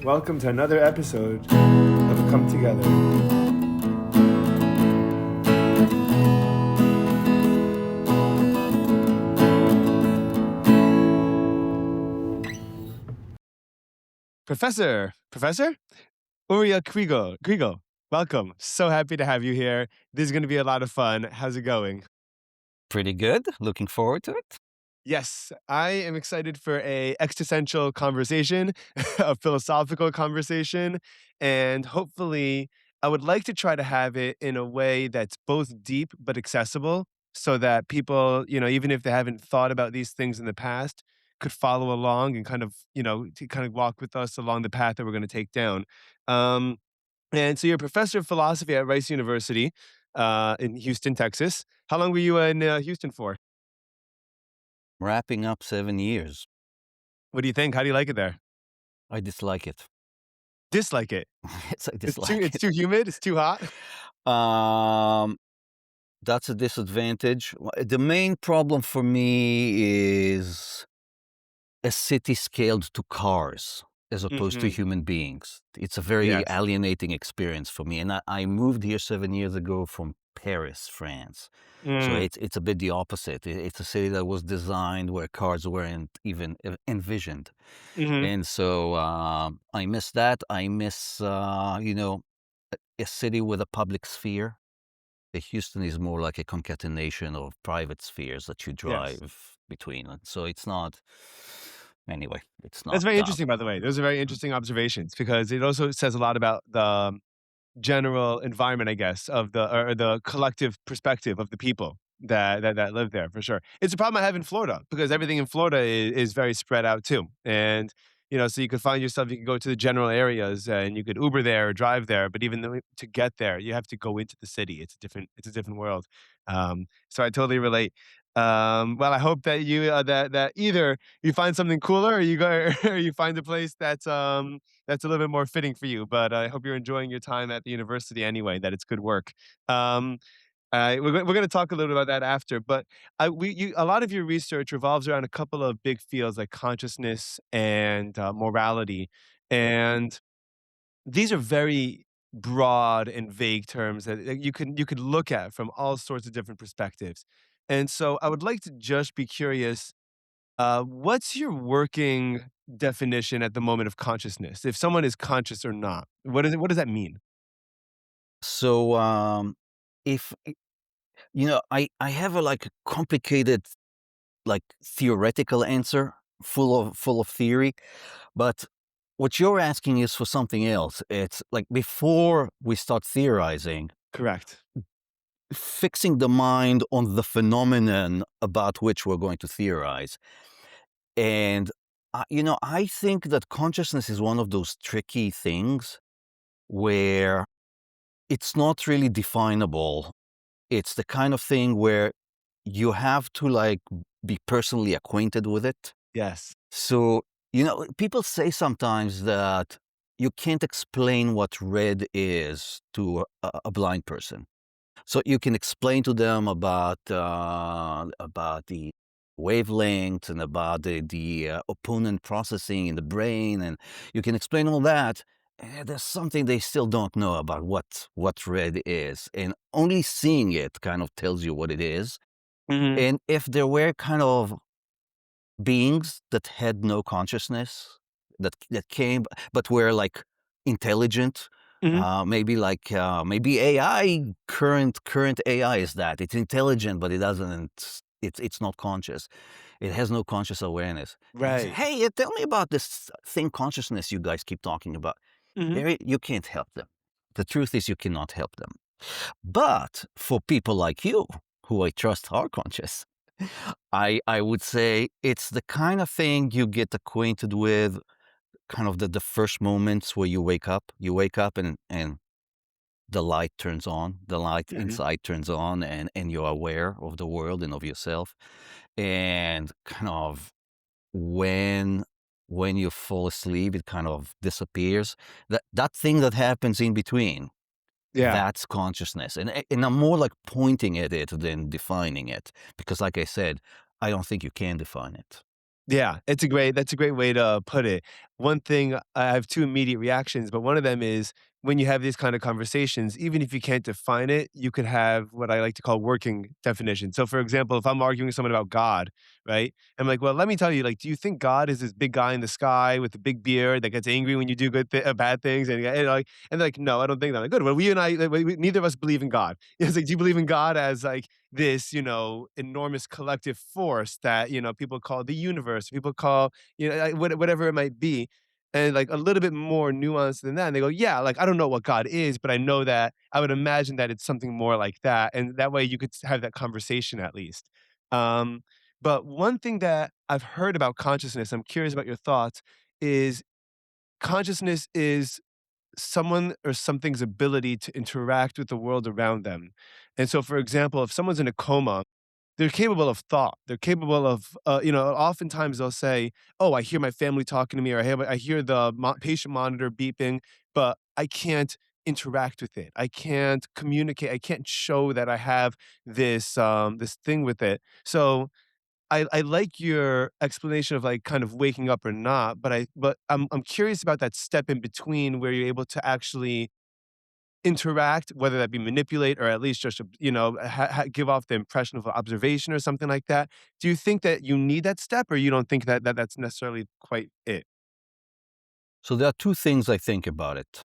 Welcome to another episode of Come Together. Professor Uriah Kriegel, welcome. So happy to have you here. This is going to be a lot of fun. How's it going? Pretty good. Looking forward to it. Yes, I am excited for a existential conversation, a philosophical conversation, and hopefully I would like to try to have it in a way that's both deep but accessible so that people, even if they haven't thought about these things in the past, could follow along and to kind of walk with us along the path that we're going to take down. Um, and so you're a professor of philosophy at Rice University in Houston, Texas. How long were you in Houston for? Wrapping up 7 years. What do you think? How do you like it there? I dislike it. Dislike it. Yes, I It's too dislike it's it. too humid, it's too hot? Um, that's a disadvantage. The main problem for me is a city scaled to cars as opposed to Mhm. human beings. It's a very Yes. alienating experience for me. And I moved here 7 years ago from Paris, France. So Mm. it's a bit the opposite. It's a city that was designed where cars weren't even envisioned. Mhm. And so I miss that. I miss, a city with a public sphere. Houston is more like a concatenation of private spheres that you Yes. drive between. And so it's not, anyway, it's That's not. very interesting, by the way. Those are very interesting observations because it also says a lot about the general environment, I guess, of the collective perspective of the people that live there for sure. It's a problem I have in Florida because everything in Florida is very spread out too. And so you could find yourself, you could go to the general areas and you could Uber there or drive there, but even though to get there, you have to go into the city. It's a different world. So I totally relate. Well, I hope that you that either you find something cooler or you go or you find a place that's a little bit more fitting for you. But I hope you're enjoying your time at the university anyway. That it's good work. Um, we're going to talk a little about that after. But a lot of your research revolves around a couple of big fields like consciousness and morality, and these are very broad and vague terms that you could look at from all sorts of different perspectives. And so I would like to just be curious, what's your working definition at the moment of consciousness? If someone is conscious or not, what does that mean? So if, I have a like complicated, like theoretical answer full of theory, but what you're asking is for something else. It's like before we start theorizing, Correct. fixing the mind on the phenomenon about which we're going to theorize. And, I think that consciousness is one of those tricky things where it's not really definable. It's the kind of thing where you have to like be personally acquainted with it. Yes. So, people say sometimes that you can't explain what red is to a blind person. So you can explain to them about the wavelengths and about the opponent processing in the brain, and you can explain all that. And there's something they still don't know about what red is, and only seeing it kind of tells you what it is. Mhm. And if there were kind of beings that had no consciousness, that came but were like intelligent, Mhm. maybe AI, current AI is that it's intelligent, but it doesn't. It's not conscious. It has no conscious awareness. And you say, Right. hey, tell me about this thing consciousness you guys keep talking about. Mhm. You can't help them. The truth is, you cannot help them. But for people like you, who I trust are conscious, I would say it's the kind of thing you get acquainted with, kind of the first moments where you wake up. You wake up and the light turns on, the light Mhm. inside turns on, and you're aware of the world and of yourself. And kind of when you fall asleep, it kind of disappears. That thing that happens in between, Yeah. that's consciousness. And I'm more like pointing at it than defining it. Because like I said, I don't think you can define it. Yeah, that's a great way to put it. One thing I have 2 immediate reactions, but one of them is when you have these kind of conversations, even if you can't define it, you could have what I like to call working definition. So, for example, if I'm arguing with someone about God, right? I'm like, "Well, let me tell you, like, do you think God is this big guy in the sky with a big beard that gets angry when you do bad things?" And they're like, "No, I don't think that." I'm like, "Good. Well, we and I, neither of us believe in God." It's like, "Do you believe in God as like this, enormous collective force that, people call the universe, people call, whatever it might be?" And like a little bit more nuanced than that. And they go, "Yeah, like I don't know what God is, but I know that I would imagine that it's something more like that." And that way you could have that conversation at least. Um, but one thing that I've heard about consciousness, I'm curious about your thoughts, is consciousness is someone or something's ability to interact with the world around them. And so, for example, if someone's in a coma, they're capable of thought. They're capable of, oftentimes they'll say, "Oh, I hear my family talking to me, or I hear the patient monitor beeping, but I can't interact with it. I can't communicate. I can't show that I have this thing with it." So I like your explanation of, like, kind of waking up or not, but I'm curious about that step in between where you're able to actually interact, whether that be manipulate or at least just, give off the impression of observation or something like that. Do you think that you need that step, or you don't think that that's necessarily quite it? So there are two things I think about it.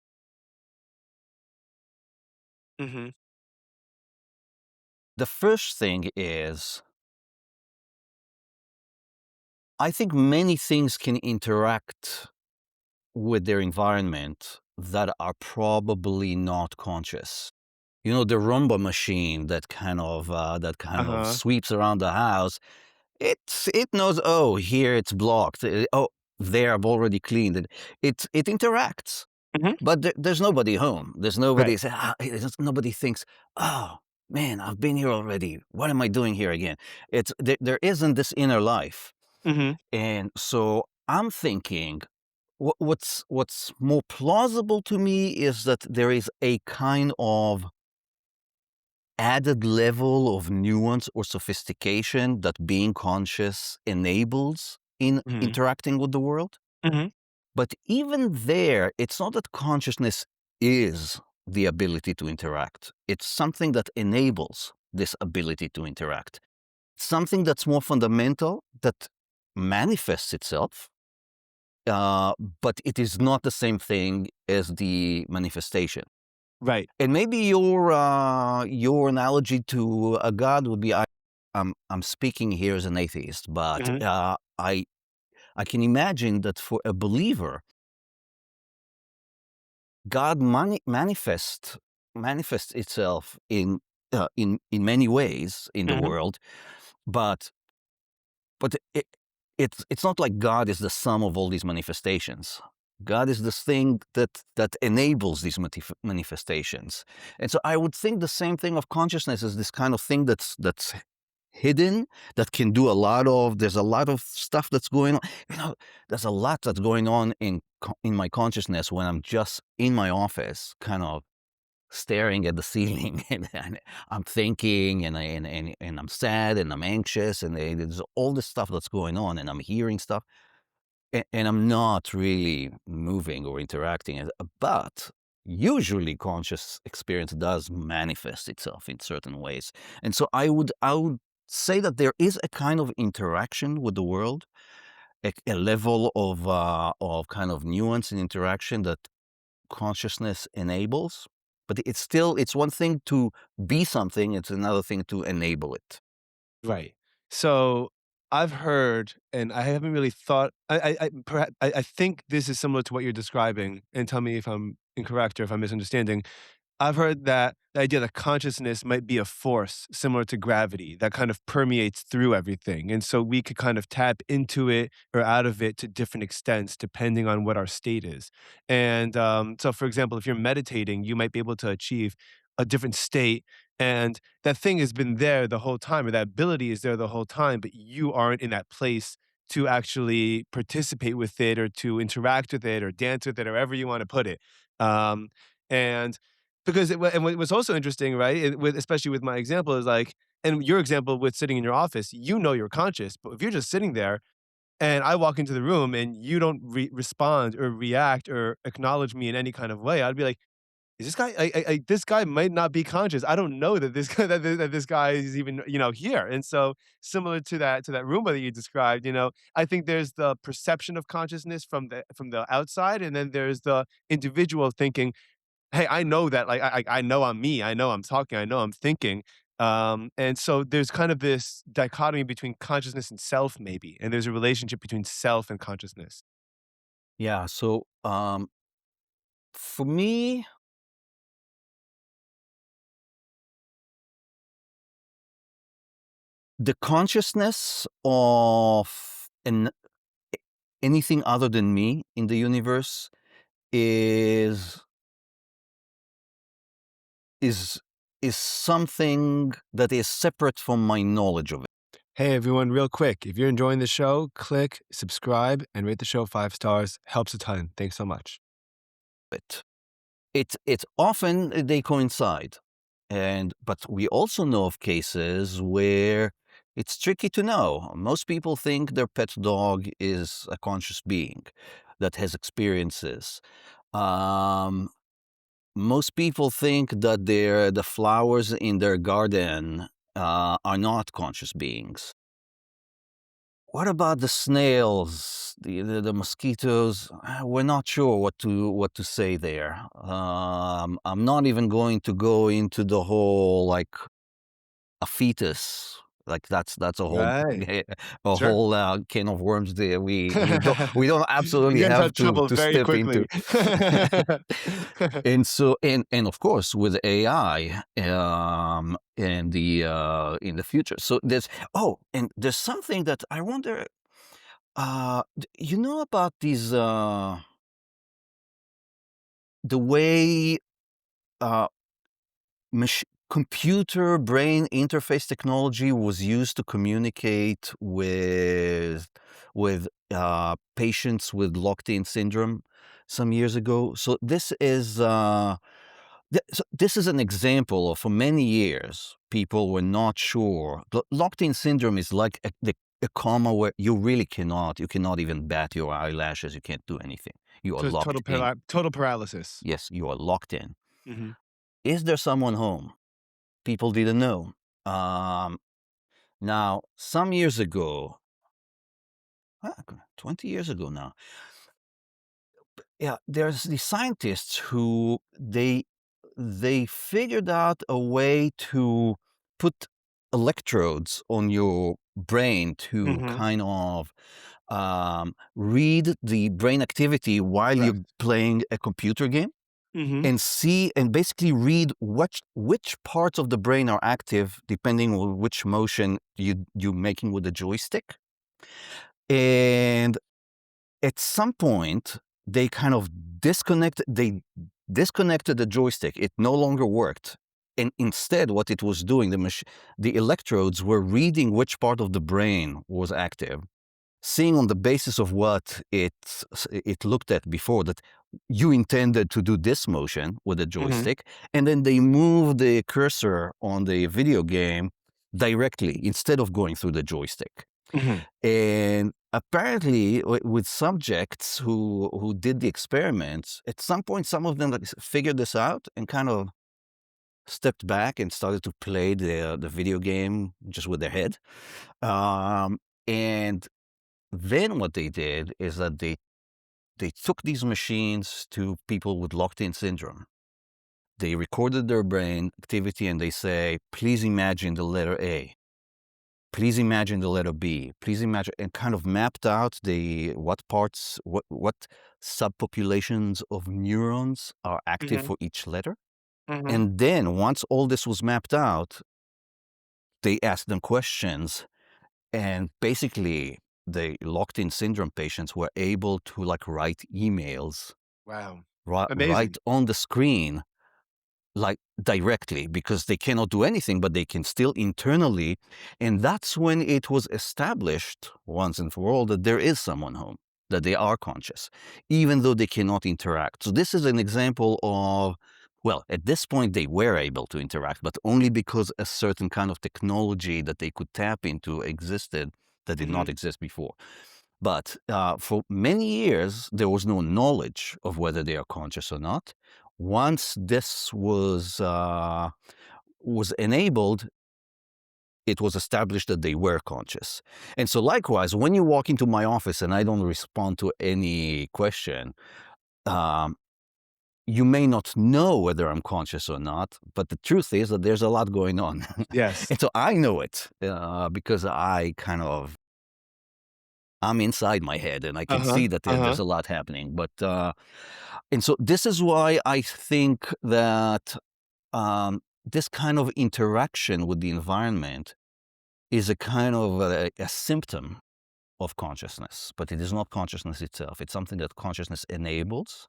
Mhm. The first thing is I think many things can interact with their environment that are probably not conscious. You know, the Roomba machine that kind of Uh-huh. sweeps around the house. It knows, oh, here it's blocked. Oh, there I've already cleaned it. It interacts, Mhm. but there's nobody home. There's Right. nobody nobody thinks, oh man, I've been here already. What am I doing here again? There isn't this inner life, Mhm. and so I'm thinking what's more plausible to me is that there is a kind of added level of nuance or sophistication that being conscious enables in Mhm. interacting with the world. Mhm. But even there, it's not that consciousness is the ability to interact. It's something that enables this ability to interact. Something that's more fundamental that manifests itself, uh, but it is not the same thing as the manifestation. Right. And maybe your analogy to a god would be I'm speaking here as an atheist, but Mhm. I can imagine that for a believer, God manifests itself in many ways in the Mhm. world, but it's not like God is the sum of all these manifestations. God is this thing that enables these manifestations. And so I would think the same thing of consciousness is this kind of thing that's hidden, that can do a lot of there's a lot of stuff that's going on. You know, there's a lot that's going on in my consciousness when I'm just in my office, kind of staring at the ceiling and I'm thinking and I'm sad and I'm anxious and there's all this stuff that's going on and I'm hearing stuff and I'm not really moving or interacting. But usually conscious experience does manifest itself in certain ways. And so I would say that there is a kind of interaction with the world, a level of kind of nuance and interaction that consciousness enables, but it's one thing to be something, it's another thing to enable it. Right. So I've heard, and I haven't really thought. I think this is similar to what you're describing, and tell me if I'm incorrect or if I'm misunderstanding. I've heard that the idea that consciousness might be a force similar to gravity that kind of permeates through everything. And so we could kind of tap into it or out of it to different extents depending on what our state is. And so, for example, if you're meditating, you might be able to achieve a different state. And that thing has been there the whole time, or that ability is there the whole time, but you aren't in that place to actually participate with it or to interact with it or dance with it, or however you want to put it. Um, and because and what's also interesting, right, especially with my example is like and your example with sitting in your office, you know you're conscious, but if you're just sitting there and I walk into the room and you don't respond or react or acknowledge me in any kind of way, I'd be like, is this guy this guy might not be conscious. I don't know that this guy that this guy is even, here. And so similar to that Roomba that you described, I think there's the perception of consciousness from the outside, and then there's the individual thinking, "Hey, I know that, like, I know I'm me. I know I'm talking. I know I'm thinking." And so there's kind of this dichotomy between consciousness and self, maybe, and there's a relationship between self and consciousness. Yeah. So for me, the consciousness of anything other than me in the universe is is is something that is separate from my knowledge of Hey everyone, real quick, if you're enjoying the show, click subscribe and rate the show 5 stars. Helps a ton. Thanks so much. it. It's often they coincide, but we also know of cases where it's tricky to know. Most people think their pet dog is a conscious being that has experiences. Um, Most people think that the flowers in their garden are not conscious beings. What about the snails, the mosquitoes? We're not sure what to say there. I'm not even going to go into the whole like a fetus. Like that's a whole Right. a Sure. whole can of worms there. We don't You absolutely get into have to trouble to very step into. quickly. And of course with AI in the future. So there's something that I wonder. You know about these the way uh, computer brain interface technology was used to communicate with patients with locked-in syndrome some years ago. So this is an example of for many years people were not sure. Locked-in syndrome is like a coma where you cannot even bat your eyelashes. You can't do anything. You are So it's locked in. total paralysis. Yes, you are locked in. Mhm. Is there someone home? People didn't know. Um, Now, some years ago, 20 years ago now, yeah, there's the scientists who they figured out a way to put electrodes on your brain to Mhm. kind of read the brain activity while you're Correct. playing a computer game Mhm. and see and basically read which parts of the brain are active depending on which motion you're making with the joystick. And at some point, they disconnected the joystick. It no longer worked. And instead, what it was doing, the electrodes were reading which part of the brain was active, seeing on the basis of what it looked at before that you intended to do this motion with the Mhm. joystick, and then they move the cursor on the video game directly instead of going through the joystick. Mhm. And apparently, with subjects who did the experiments, at some point, some of them like, figured this out and kind of stepped back and started to play the video game just with their head. And then what they did is that they took these machines to people with locked-in syndrome. They recorded their brain activity and they say, please imagine the letter A. Please imagine the letter B. Please imagine, and kind of mapped out what subpopulations of neurons are active Mhm. for each letter. Mhm. And then once all this was mapped out, they asked them questions. And basically, the locked-in syndrome patients were able to like write emails Wow. right Amazing. on the screen like directly because they cannot do anything, but they can still internally. And that's when it was established once and for all that there is someone home, that they are conscious, even though they cannot interact. So this is an example of, well, at this point they were able to interact, but only because a certain kind of technology that they could tap into existed that did not Mhm. exist before. But for many years, there was no knowledge of whether they are conscious or not. Once this was enabled, it was established that they were conscious. And so, likewise, when you walk into my office and I don't respond to any question, um, you may not know whether I'm conscious or not, but the truth is that there's a lot going on. Yes. And so I know it because I'm inside my head and I can Uh-huh. see that Uh-huh. there's a lot happening. And so this is why I think that this kind of interaction with the environment is a kind of a symptom of consciousness, but it is not consciousness itself. It's something that consciousness enables,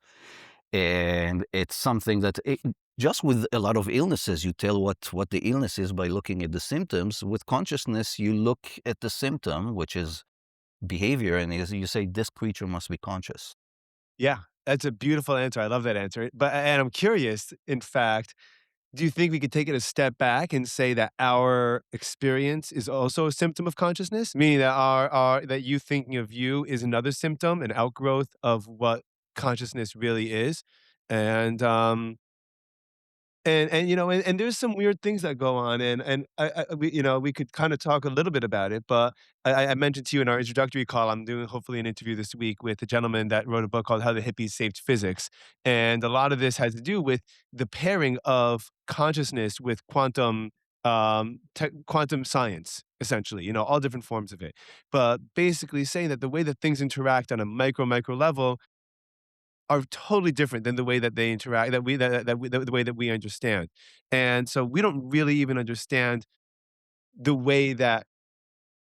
and it's something that just with a lot of illnesses, you tell what the illness is by looking at the symptoms. With consciousness, you look at the symptom, which is behavior, and you say this creature must be conscious. Yeah, that's a beautiful answer. I love that answer. But and I'm curious, in fact, do you think we could take it a step back and say that our experience is also a symptom of consciousness? Meaning that our that you thinking of you is another symptom, an outgrowth of what consciousness really is. And and there's some weird things that go on, and we could kind of talk a little bit about it, but I mentioned to you in our introductory call, I'm doing hopefully an interview this week with a gentleman that wrote a book called How the Hippies Saved Physics, and a lot of this has to do with the pairing of consciousness with quantum science, essentially, all different forms of it, but basically saying that the way that things interact on a micro level are totally different than the way that they interact the way that we understand. And so we don't really even understand the way that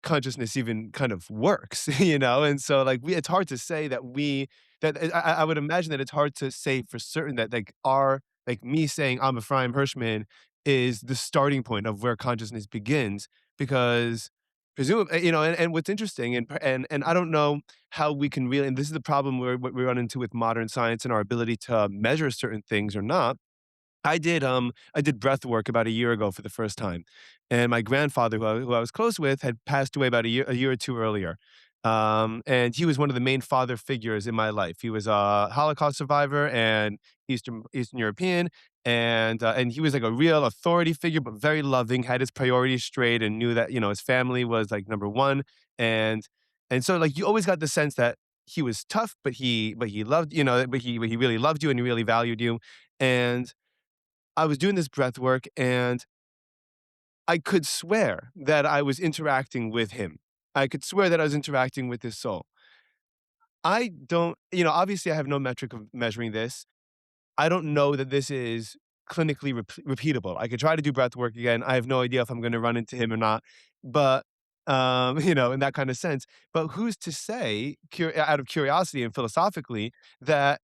consciousness even kind of works, And so like it's hard to say that I would imagine that it's hard to say for certain that like me saying I'm a Ephraim Hirschman is the starting point of where consciousness begins because presumably, and what's interesting and I don't know how we can really, and this is the problem what we run into with modern science and our ability to measure certain things or not. I did breath work about a year ago for the first time, and my grandfather, who I was close with, had passed away about a year or two earlier. And he was one of the main father figures in my life. He was a Holocaust survivor and Eastern European, and he was like a real authority figure, but very loving, had his priorities straight, and knew that his family was like number one. And so like you always got the sense that he was tough, but he loved but he really loved you and he really valued you. And I was doing this breath work and I could swear that I was interacting with him. I could swear that I was interacting with his soul. I don't, obviously I have no metric of measuring this. I don't know that this is clinically repeatable. I could try to do breath work again. I have no idea if I'm going to run into him or not, but in that kind of sense. But who's to say, out of curiosity and philosophically, that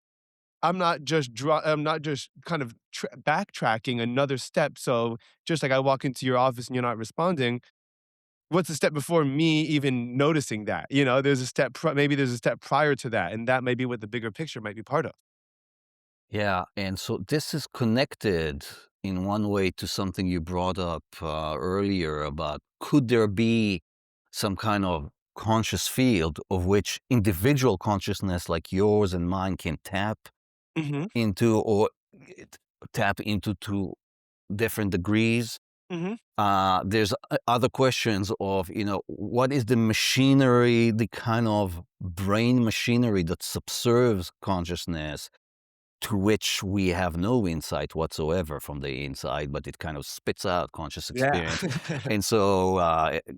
I'm not just kind of backtracking another step. So just like I walk into your office and you're not responding, what's the step before me even noticing that? There's a maybe there's a step prior to that, and that may be what the bigger picture might be part of. Yeah, and so this is connected in one way to something you brought up earlier about could there be some kind of conscious field of which individual consciousness like yours and mine can tap Mhm. into or it- tap into to different degrees. Mhm. There's other questions of, what is the machinery, the kind of brain machinery that subserves consciousness to which we have no insight whatsoever from the inside, but it kind of spits out conscious Yeah. experience. And so,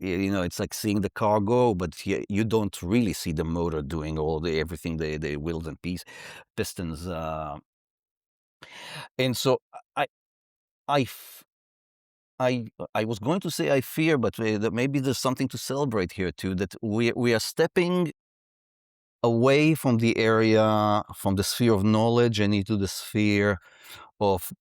it's like seeing the car go, but you don't really see the motor doing everything, the wheels and pistons. And so I, f- I was going to say I fear, but that maybe there's something to celebrate here too. That we are stepping away from the area, from the sphere of knowledge, and into the sphere of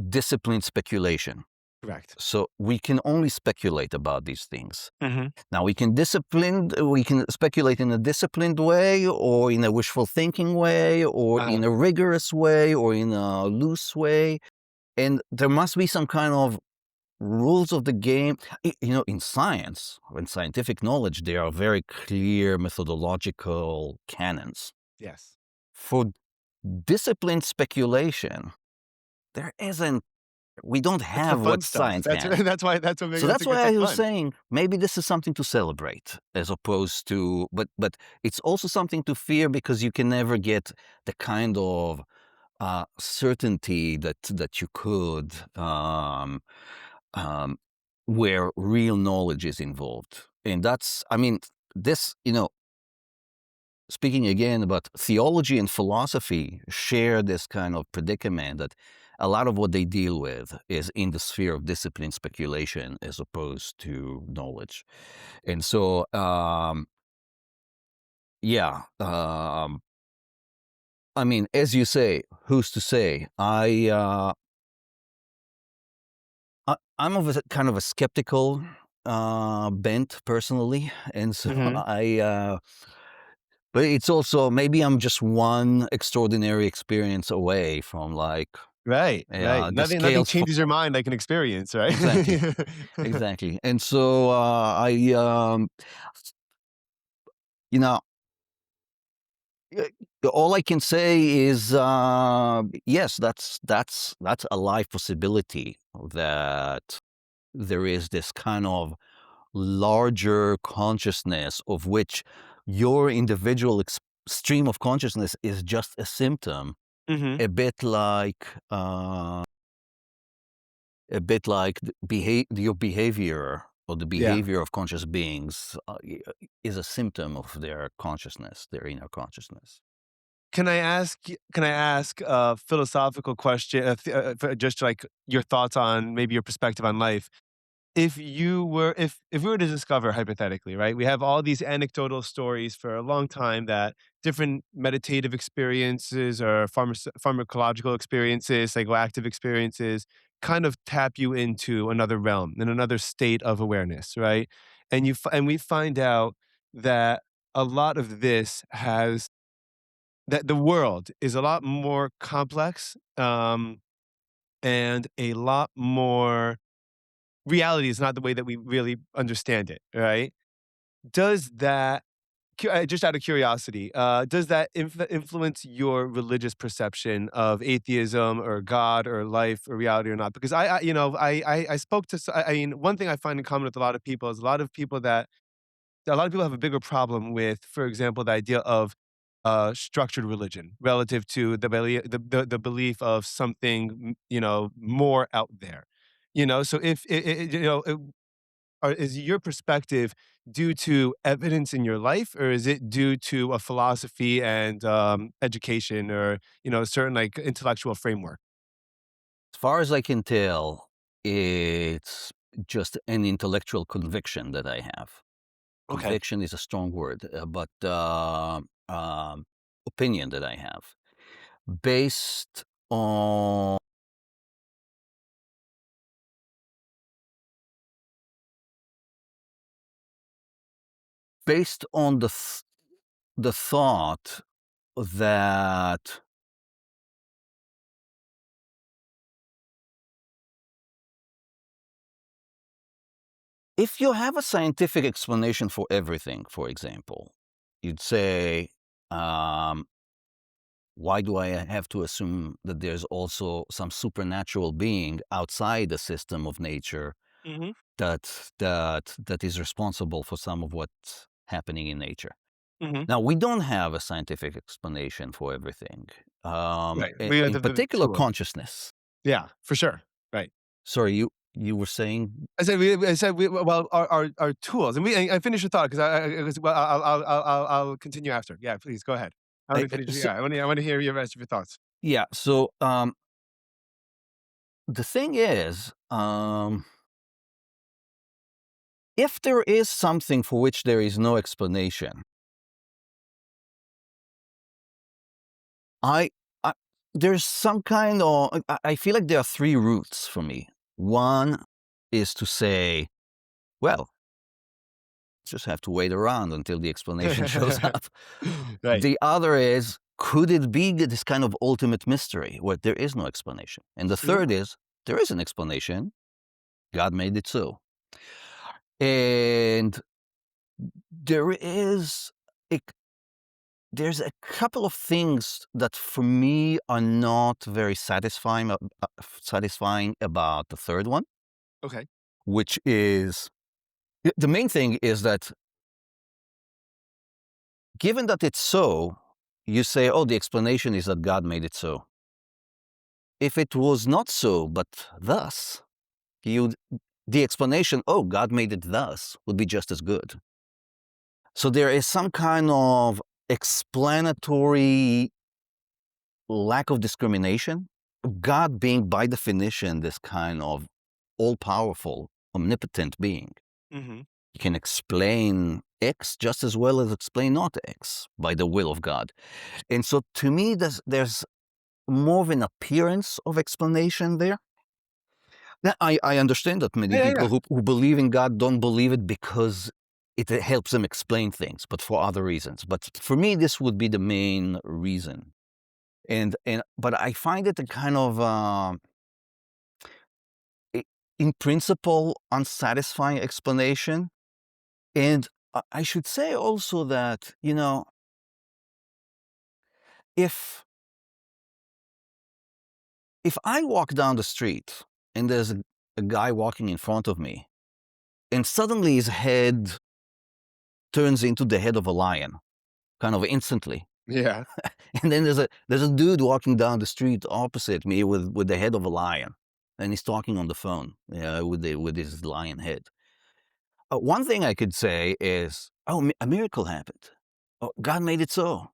disciplined speculation. Correct. So we can only speculate about these things. Mhm. Now we can speculate in a disciplined way or in a wishful thinking way or Uh-huh. in a rigorous way or in a loose way. And there must be some kind of rules of the game. In science or in scientific knowledge, there are very clear methodological canons. Yes. For disciplined speculation, there isn't. We don't That's the have what fun stuff. science That's has. that's what makes So that's that's a good why I stuff was fun. saying maybe this is something to celebrate as opposed to, but it's also something to fear because you can never get the kind of certainty that you could um, where real knowledge is involved. And that's, I mean, this, speaking again about theology and philosophy share this kind of predicament that a lot of what they deal with is in the sphere of discipline speculation as opposed to knowledge. And so, yeah, I mean, as you say, who's to say? I'm of a kind of a skeptical bent personally, and so Mhm. but it's also maybe I'm just one extraordinary experience away from like Right, right. the Nothing scales. changes your mind like an experience, right? Exactly, exactly. And so you know, all I can say is yes, that's a live possibility that there is this kind of larger consciousness of which your individual stream of consciousness is just a symptom, Mhm. a bit like uh, your behavior or the Yeah. behavior of conscious beings is a symptom of their consciousness, their inner consciousness. Can I ask a philosophical question, just like your thoughts on maybe your perspective on life? If we were to discover hypothetically, right, we have all these anecdotal stories for a long time that different meditative experiences or pharmacological experiences, psychoactive experiences kind of tap you into another realm and another state of awareness, right? And we find out that a lot of this has that the world is a lot more complex, and a lot more reality is not the way that we really understand it, right? Does that just out of curiosity, does that influence your religious perception of atheism or God or life or reality or not? Because I spoke to I mean, one thing I find in common with a lot of people is a lot of people have a bigger problem with, for example, the idea of structured religion relative to the belief of something, more out there. So if is your perspective due to evidence in your life, or is it due to a philosophy and education, or a certain like intellectual framework? As far as I can tell, it's just an intellectual conviction that I have. Okay. Conviction is a strong word, but opinion that I have based on the thought that if you have a scientific explanation for everything, for example, you'd say, um, why do I have to assume that there's also some supernatural being outside the system of nature Hmm. that is responsible for some of what's happening in nature? Hmm. Now, we don't have a scientific explanation for everything. Right. We have In the particular, tools. consciousness. Yeah, for sure. Right. Sorry, you were saying. I said well, our tools, and I finish your thought because I 'cause, well, I'll continue after. Yeah, please go ahead. I want to finish. So, Yeah, I want to hear your rest of your thoughts. yeah. So the thing is, if there is something for which there is no explanation, I, I there's some kind of. I feel like there are three routes for me. One is to say, well, just have to wait around until the explanation shows up. Right. The other is, could it be this kind of ultimate mystery where there is no explanation? And the Mhm. third is, there is an explanation, God made it so. And there is a there's a couple of things that for me are not very satisfying about the third one, Okay. which is the main thing is that given that it's so, you say, oh, the explanation is that God made it so. If it was not so, but thus, you the explanation, oh, God made it thus, would be just as good. So there is some kind of explanatory lack of discrimination. God being, by definition, this kind of all powerful, omnipotent being. Mhm. He can explain X just as well as explain not X by the will of God. And so to me, there's more of an appearance of explanation there. Now, I understand that many Yeah, yeah, people yeah. who believe in God don't believe it because it helps them explain things, but for other reasons. But for me, this would be the main reason. And but I find it a kind of i- in principle unsatisfying explanation. And I should say also that, if if I walk down the street and there's a guy walking in front of me, and suddenly his head turns into the head of a lion, kind of instantly. Yeah. And then there's a dude walking down the street opposite me with the head of a lion, and he's talking on the phone, with his lion head. One thing I could say is, oh, a miracle happened. Oh, God made it so.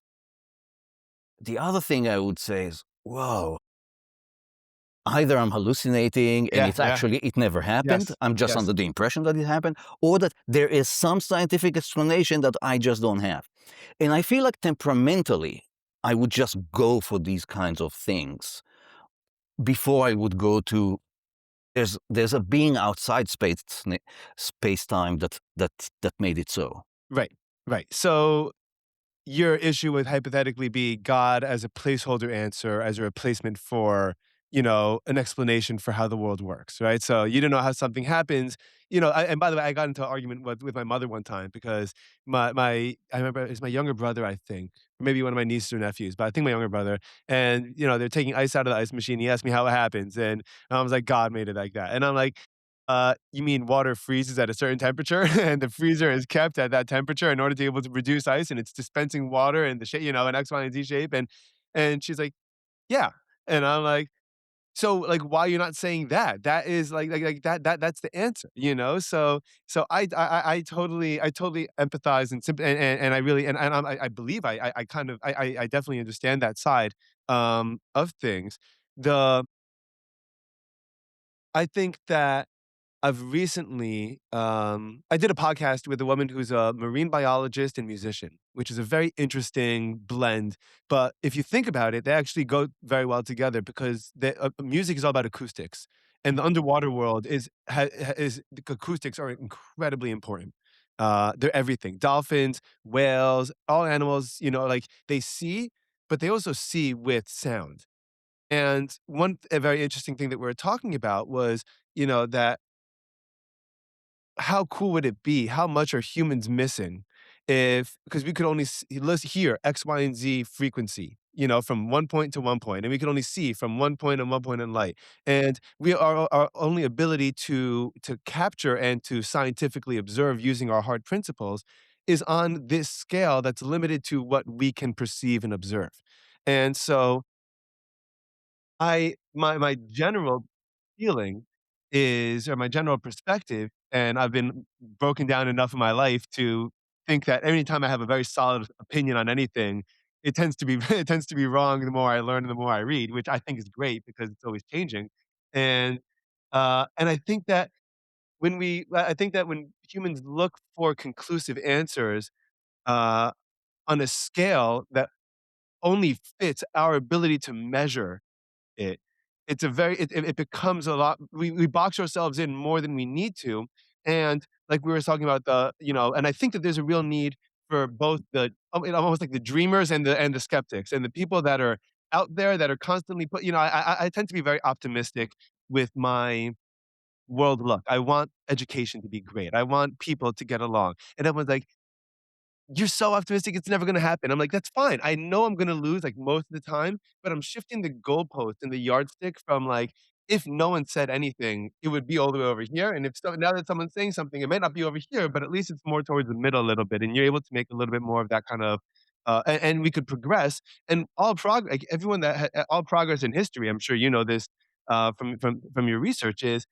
The other thing I would say is, whoa, either I'm hallucinating and Yeah, yeah. it never happened, Yes. I'm just Yes. under the impression that it happened, or that there is some scientific explanation that I just don't have. And I feel like temperamentally, I would just go for these kinds of things before I would go to there's a being outside space time that made it so. Right. Right. So your issue would hypothetically be God as a placeholder answer, as a replacement for, an explanation for how the world works, right? So you don't know how something happens, and by the way, I got into an argument with my mother one time because I remember it's my younger brother, I think, or maybe one of my nieces or nephews, but I think my younger brother, and they're taking ice out of the ice machine. He asked me how it happens, and I was like, God made it like that. And I'm like, you mean water freezes at a certain temperature and the freezer is kept at that temperature in order to be able to reduce ice and it's dispensing water in the shape, in X, Y, and Z shape. And she's like, yeah. And I'm like, so like why are you not saying that? That is like that's the answer. So I totally empathize and I really I believe I kind of I definitely understand that side of things. The I think that I've recently I did a podcast with a woman who's a marine biologist and musician, which is a very interesting blend. But if you think about it, they actually go very well together because music is all about acoustics, and the underwater world is the acoustics are incredibly important. They're everything. Dolphins, whales, all animals, like they see, but they also see with sound. And a very interesting thing that we were talking about was, that how cool would it be? How much are humans missing if because we could only let's hear X, Y, and Z frequency, from one point to one point, and we could only see from one point and one point in light. And our only ability to capture and to scientifically observe using our hard principles is on this scale that's limited to what we can perceive and observe. And so my general feeling is or my general perspective, and I've been broken down enough in my life to think that anytime I have a very solid opinion on anything, it tends to be it tends to be wrong the more I learn and the more I read, which I think is great because it's always changing. And and I think that when humans look for conclusive answers, uh, on a scale that only fits our ability to measure it. It's a very it becomes a lot we box ourselves in more than we need to, and like we were talking about and I think that there's a real need for both almost like the dreamers and the skeptics, and the people that are out there that are constantly I tend to be very optimistic with my world look. I want education to be great. I want people to get along." And everyone's like, "You're so optimistic, it's never gonna happen." I'm like, "That's fine. I know I'm gonna lose, like, most of the time, but I'm shifting the goalpost and the yardstick from, like, if no one said anything, it would be all the way over here, and if so now that someone's saying something, it might not be over here, but at least it's more towards the middle a little bit, and you're able to make a little bit more of that kind of, and we could progress, and like, everyone that all progress in history, I'm sure you know this, from your research, is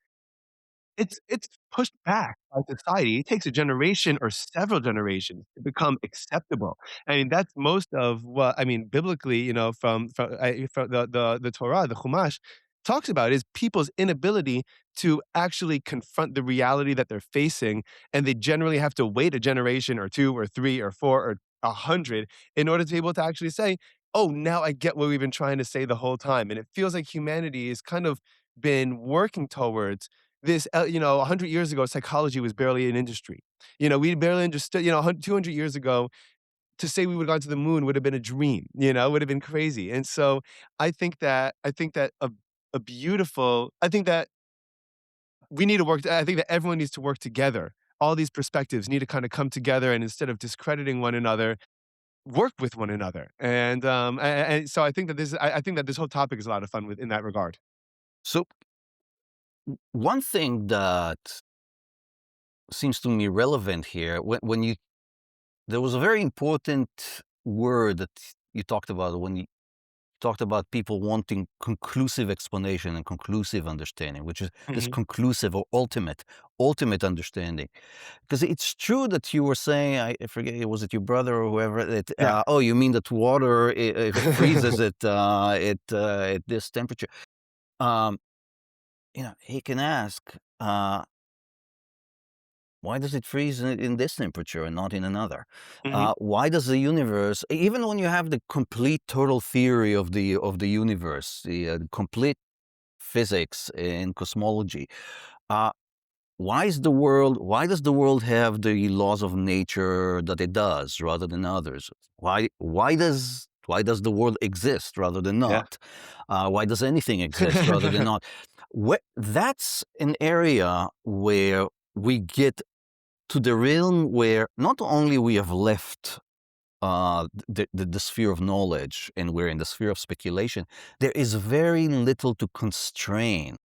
it's pushed back by society. It takes a generation or several generations to become acceptable. I mean, that's most of what I mean, biblically, from the Torah, the Chumash, talks about is people's inability to actually confront the reality that they're facing, and they generally have to wait a generation or 2 or 3 or 4 or 100 in order to be able to actually say, "Oh, now I get what we've been trying to say the whole time." And it feels like humanity has kind of been working towards this, 100 years ago, psychology was barely an industry. We barely understood, 200 years ago, to say we would have gone to the moon would have been a dream, would have been crazy. And so I think that I think that I think that everyone needs to work together. All these perspectives need to kind of come together, and instead of discrediting one another, work with one another. And so I think that this whole topic is a lot of fun in that regard. So one thing that seems to me relevant here, when you there was a very important word that you talked about when you talked about people wanting conclusive explanation and conclusive understanding, which is this Mhm. conclusive or ultimate understanding. Because it's true that you were saying, I forget, was it your brother or whoever, that, Yeah. oh, you mean that water, if it freezes at this temperature, um, he can ask, why does it freeze in this temperature and not in another? Mhm. Why does the universe, even when you have the complete total theory of the universe, the complete physics and cosmology, uh, why does the world have the laws of nature that it does rather than others? Why does the world exist rather than Yeah. not? Why does anything exist rather than not? That's an area where we get to the realm where not only we have left the sphere of knowledge and we're in the sphere of speculation, there is very little to constrain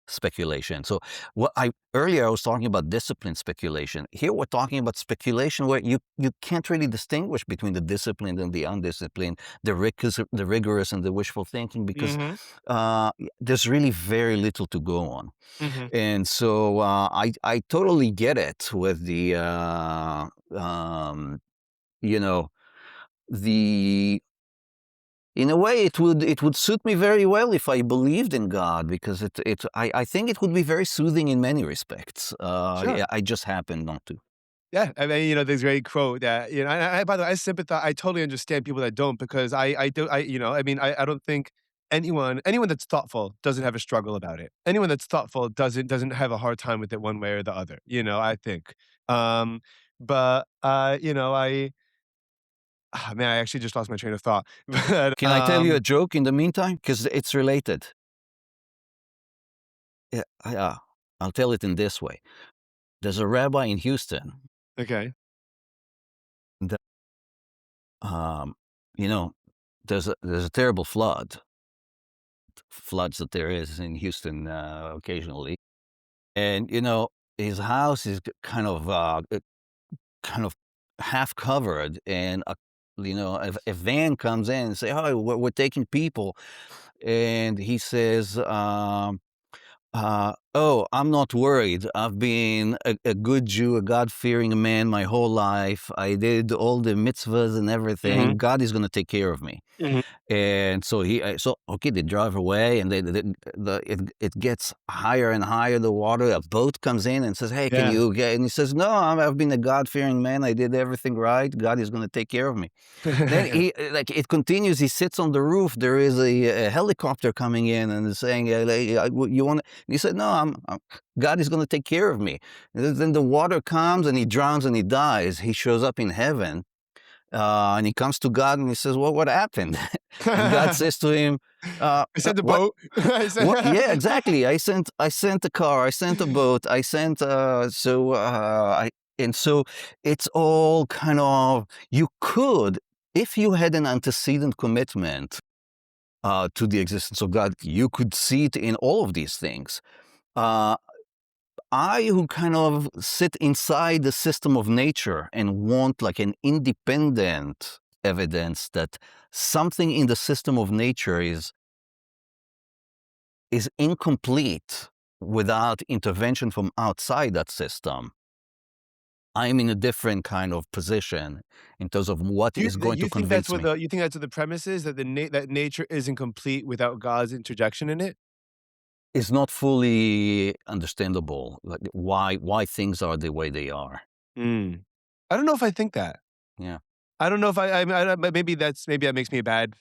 speculation. So what I earlier I was talking about discipline speculation. Here we're talking about speculation where you can't really distinguish between the disciplined and the undisciplined, the rigorous and the wishful thinking, because Mhm. there's really very little to go on. Mhm. And so I totally get it with you know the in a way it would suit me very well if I believed in God, because I think it would be very soothing in many respects. Sure. Yeah, I just happen not to. Yeah, I mean, there's a great quote that, by the way, I totally understand people that don't because I do, I mean, I don't think anyone that's thoughtful doesn't have a struggle about it. Anyone that's thoughtful doesn't have a hard time with it one way or the other, I think. Um, but, man, I actually just lost my train of thought. But, Can I tell you a joke in the meantime? Because it's related. Yeah, I'll tell it in this way. There's a rabbi in Houston okay. that, um, you know, there's a terrible floods that there is in Houston occasionally, and his house is kind of half covered, and a van comes in and say, "Oh, we're taking people," and he says, "Oh, I'm not worried. I've been a good Jew, a God-fearing man my whole life. I did all the mitzvahs and Mhm. everything. God is going to take care of me." Mhm. And so okay, they drive away, and it gets higher and higher, the water. A boat comes in and says, "Hey, can Yeah. you get," and he says, "No, I've been a God-fearing man. I did everything right. God is gonna take care of me." Then it continues, he sits on the roof, there is a helicopter coming in and saying, like, "You wanna," he said, "No, God is gonna take care of me." And then the water comes, and he drowns, and he dies. He shows up in heaven, and he comes to God and he says, "Well, what happened?" And God says to him, I sent a What? boat. I What? sent Yeah, exactly. I sent a car. I sent a boat. I sent I and so it's all kind of you could if you had an antecedent commitment to the existence of God, you could see it in all of these things. Uh, I who kind of sit inside the system of nature and want like an independent evidence that something in the system of nature is incomplete without intervention from outside that system. I'm in a different kind of position in terms of what is going to you think that's convince what me. the premise is, that that nature isn't complete without God's interjection in it? It's not fully understandable, like why things are the way they are. Mm. I don't know if I think that. Yeah. I don't know if I don't maybe that makes me a bad,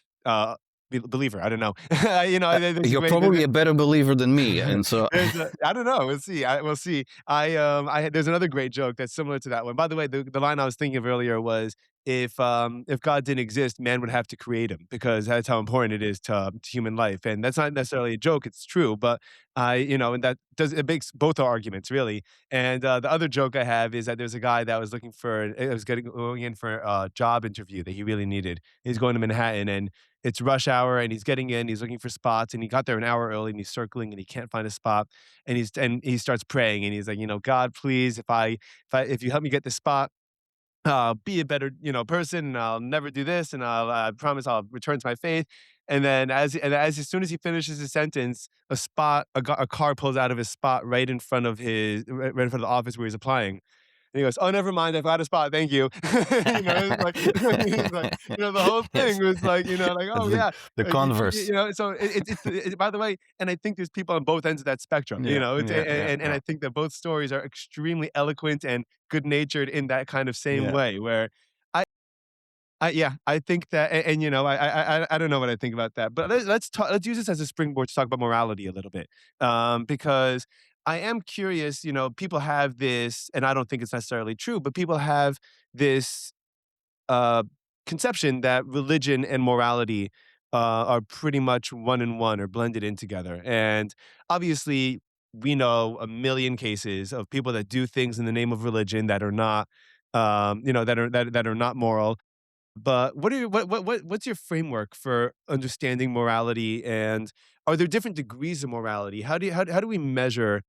believer, I don't know. There's a You're great probably a better believer than me, and so there's a I don't know, we'll see. I had there's another great joke that's similar to that one. By the way, the line I was thinking of earlier was, if God didn't exist, man would have to create him because that's how important it is to human life, and that's not necessarily a joke, it's true, but and that does it makes both our arguments, really. And, the other joke I have is that there's a guy that was looking for was going in for a job interview that he really needed. He's going to Manhattan, and it's rush hour, and he's getting in, he's looking for spots, and he got there an hour early, and he's circling, and he can't find a spot, and he starts praying, and he's like, "God, please, if you help me get this spot, be a better, person, and I'll never do this, and I promise I'll return to my faith." And then as soon as he finishes his sentence, a car pulls out of his spot right in front of right in front of the office where he's applying. And he goes, "Oh, never mind. I've got a spot. Thank you." It's like, he's like, the whole yes, thing was like, like, "Oh the yeah." the converse. So by the way, and I think there's people on both ends of that spectrum, Yeah, it's, yeah, yeah, and yeah, I think that both stories are extremely eloquent and good natured in that kind of same yeah. way where yeah, I think that, and I don't know what I think about that, but let's use this as a springboard to talk about morality a little bit, because I am curious. People have this, and I don't think it's necessarily true, but people have this uh, conception that religion and morality are pretty much one in one or blended in together, and obviously we know a million cases of people that do things in the name of religion that are not, that are not moral. But what are your what's your framework for understanding morality, and are there different degrees of morality? How do we measure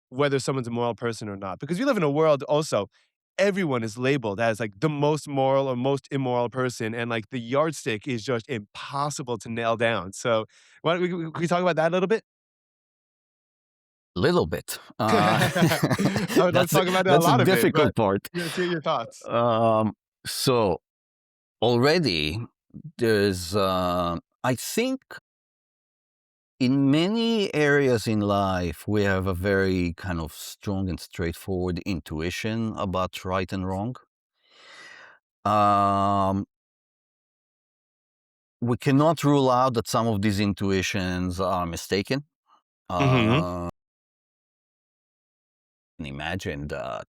whether someone's a moral person or not? Because we live in a world also, everyone is labeled as like the most moral or most immoral person, and like the yardstick is just impossible to nail down. So, why don't can we talk about that a little bit? Little bit. I would love to That's a talk about a that's a lot of it, but difficult part. let's hear your thoughts. Um, so already there's, I think in many areas in life, we have a very kind of strong and straightforward intuition about right and wrong. Um, we cannot rule out that some of these intuitions are mistaken. Mhm. Uh, can imagine that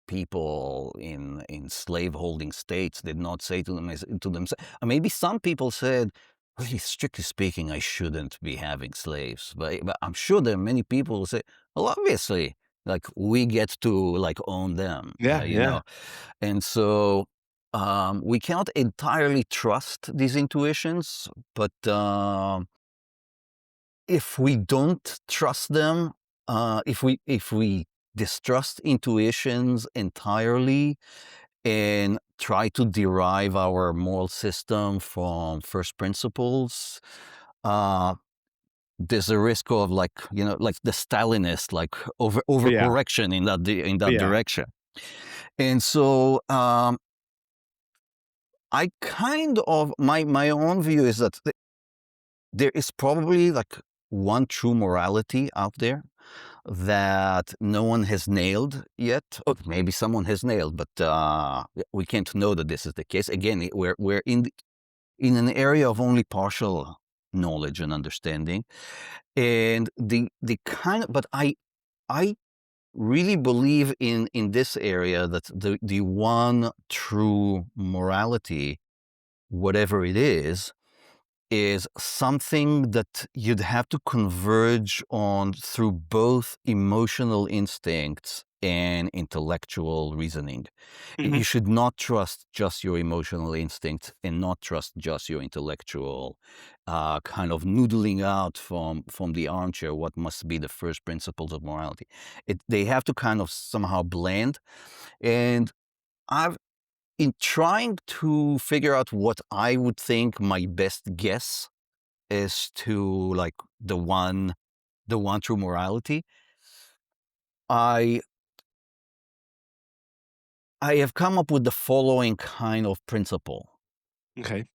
people in slave-holding states did not say to themselves. Maybe some people said, "Really, strictly speaking, I shouldn't be having slaves." But I'm sure there are many people who say, "Well, obviously, like we get to like own them," Yeah, yeah. and so we cannot entirely trust these intuitions, but if we don't trust them, if we distrust intuitions entirely and try to derive our moral system from first principles, uh, there's a risk of like like the Stalinist like Yeah, overcorrection in that yeah. direction. And so I kind of my own view is that there is probably like one true morality out there that no one has nailed yet. Or maybe someone has nailed, but we can't know that this is the case. Again, we're in an area of only partial knowledge and understanding, and the kind of, but I really believe in this area that the one true morality, whatever it is, is something that you'd have to converge on through both emotional instincts and intellectual reasoning. You Mhm. should not trust just your emotional instincts and not trust just your intellectual kind of noodling out from the armchair what must be the first principles of morality. They have to kind of somehow blend. And I've in trying to figure out what I would think my best guess is to like the one true morality, I I have come up with the following kind of principle Okay.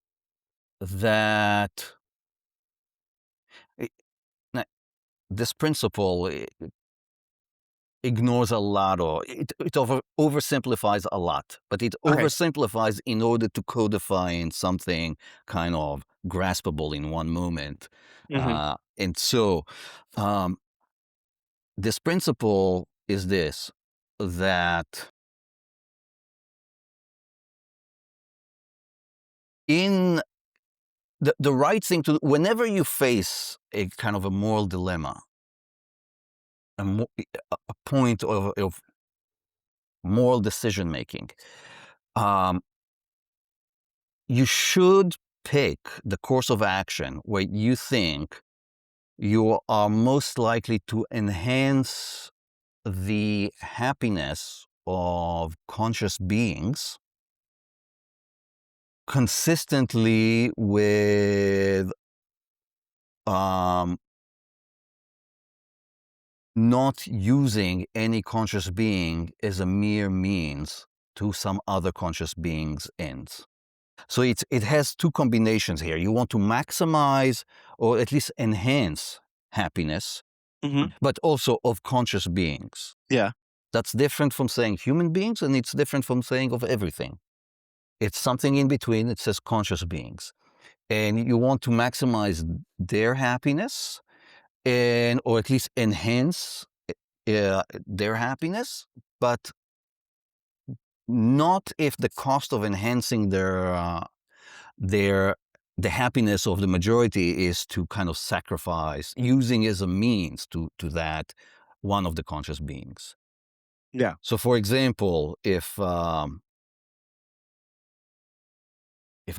that i- na- this principle ignores a lot or it oversimplifies a lot, but it Okay. oversimplifies in order to codify in something kind of graspable in one moment. Mhm. And so um, this principle is this that in the right thing to whenever you face a kind of a moral dilemma, a point of moral decision making, um, you should pick the course of action where you think you are most likely to enhance the happiness of conscious beings consistently with um, not using any conscious being as a mere means to some other conscious being's ends. So it has two combinations here. You want to maximize or at least enhance happiness, Mhm. but also of conscious beings. Yeah. That's different from saying human beings, and it's different from saying of everything. It's something in between. It says conscious beings. And you want to maximize their happiness and or at least enhance their happiness, but not if the cost of enhancing their the happiness of the majority is to kind of sacrifice using as a means to that one of the conscious beings. Yeah. So, for example, if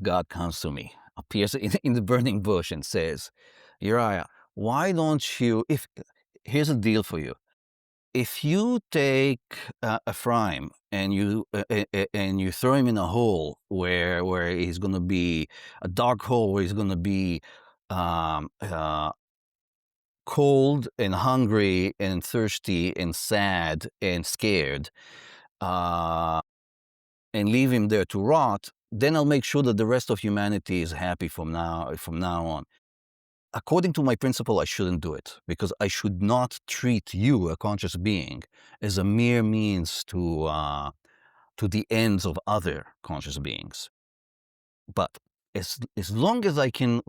God comes to me, appears in the burning bush and says, Uriah, why don't you? If here's a deal for you. If you take Ephraim and you throw him in a hole where he's going to be a dark hole where he's going to be um, uh, cold and hungry and thirsty and sad and scared, uh, and leave him there to rot, then I'll make sure that the rest of humanity is happy from now on. According to my principle, I shouldn't do it because I should not treat you, a conscious being, as a mere means to the ends of other conscious beings. But as long as I can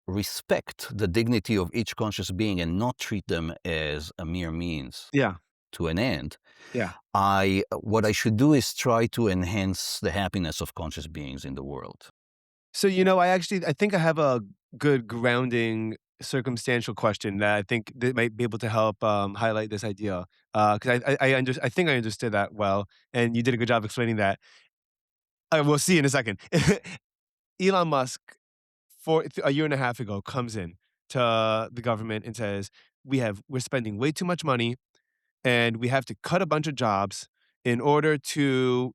respect the dignity of each conscious being and not treat them as a mere means Yeah. to an end, Yeah. I what I should do is try to enhance the happiness of conscious beings in the world. So, I think I have a good grounding circumstantial question that I think that might be able to help, highlight this idea. Because I think I understood that well, and you did a good job explaining that. We'll see in a second. Elon Musk, for a year and a half ago, comes in to the government and says, we're spending way too much money and we have to cut a bunch of jobs in order to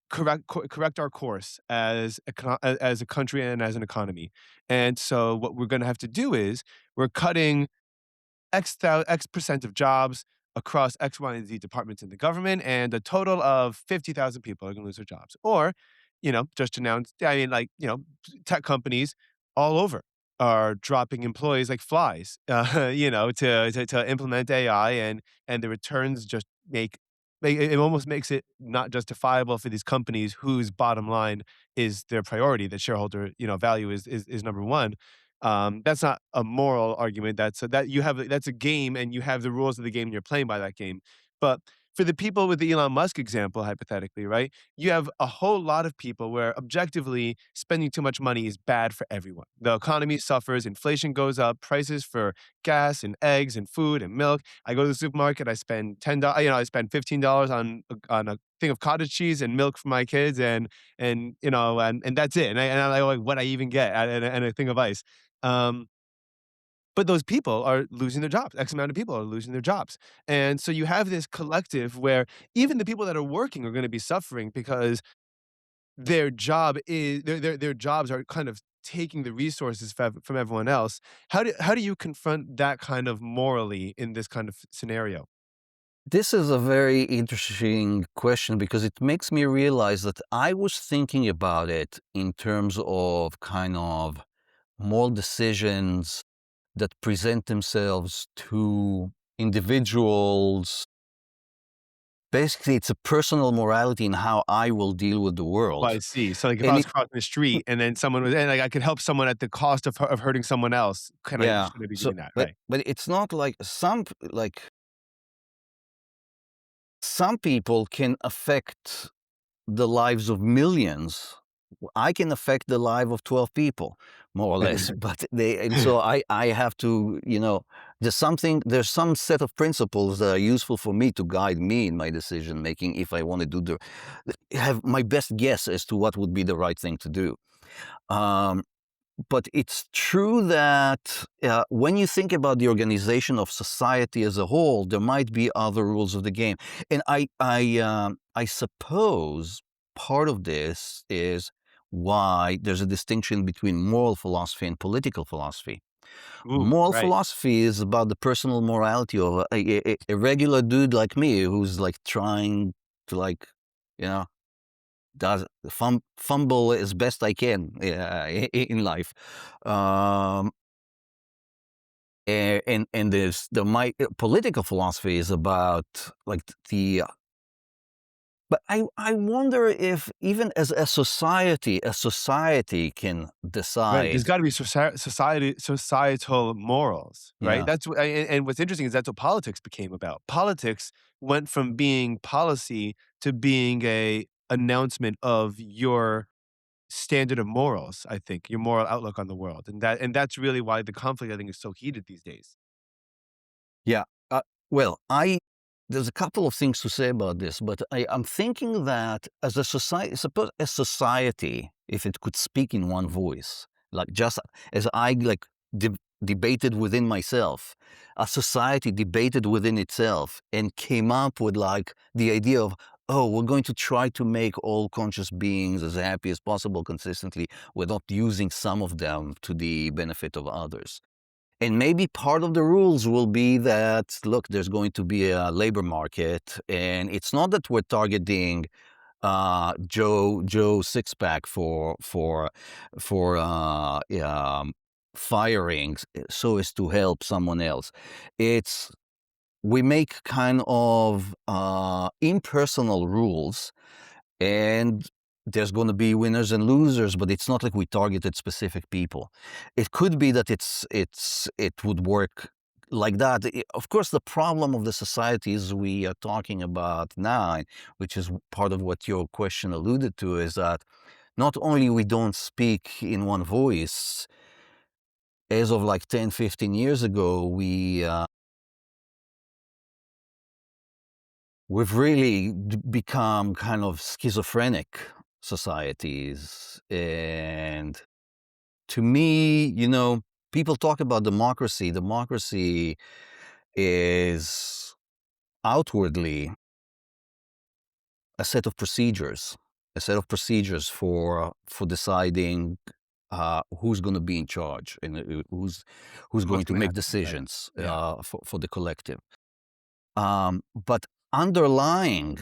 correct our course as a country and as an economy. And so what we're going to have to do is we're cutting X percent of jobs across X, Y, and Z departments in the government, and a total of 50,000 people are going to lose their jobs. Or, just announced, tech companies all over are dropping employees like flies, to implement AI, and the returns just it almost makes it not justifiable for these companies whose bottom line is their priority, that shareholder, value is number one. That's not a moral argument. That's a game, and you have the rules of the game, and you're playing by that game. But for the people with the Elon Musk example, hypothetically, right? You have a whole lot of people where objectively spending too much money is bad for everyone. The economy suffers, inflation goes up, prices for gas and eggs and food and milk. I go to the supermarket, I spend $10, I spend $15 on a thing of cottage cheese and milk for my kids, and that's it. And I'm like, what I even get, and a thing of ice. Um, but those people are losing their jobs. X amount of people are losing their jobs. And so you have this collective where even the people that are working are going to be suffering because their jobs are kind of taking the resources from everyone else. How do you confront that kind of morally in this kind of scenario? This is a very interesting question because it makes me realize that I was thinking about it in terms of kind of moral decisions that present themselves to individuals. Basically, it's a personal morality in how I will deal with the Oh, I world. see. So, like, if I And was crossing the street and then someone was and, like, I could help someone at the cost of hurting someone else, yeah, should I be so doing that? but Right. but it's not like some people can affect the lives of millions. I can affect the life of 12 people, more or less. But I have to, there's some set of principles that are useful for me to guide me in my decision making if I want to have my best guess as to what would be the right thing to do. Um, but it's true that when you think about the organization of society as a whole, there might be other rules of the game, and I suppose part of this is why there's a distinction between moral philosophy and political philosophy. Ooh, Moral right. philosophy is about the personal morality of a regular dude like me who's like trying to you know does fumble as best I can in life. Um, and there's the my political philosophy is about like the but I wonder if even as a society can Right, there's decide. gotta be societal morals, right? Yeah. That's what and what's interesting is that's what politics became about. Politics went from being policy to being a announcement of your standard of morals, I think, your moral outlook on the world, and that's really why the conflict, I think, is so heated these days. Yeah. Well, there's a couple of things to say about this, but I'm thinking that as a society, suppose a society, if it could speak in one voice, like just as I debated within myself, a society debated within itself and came up with like the idea of, oh, we're going to try to make all conscious beings as happy as possible consistently without using some of them to the benefit of others. And maybe part of the rules will be that, look, there's going to be a labor market, and it's not that we're targeting Joe Sixpack for firings so as to help someone else. It's we make kind of impersonal rules, and there's going to be winners and losers, but it's not like we targeted specific people. It could be that it would work like that. Of course, the problem of the societies we are talking about now, which is part of what your question alluded to, is that not only we don't speak in one voice. As of like 10, 15 years ago, we've really become kind of schizophrenic societies. And to me, people talk about democracy. Democracy is outwardly a set of procedures, for deciding who's going to be in charge and who's What's going to gonna make happen, right? decisions Yeah. for the collective. But underlying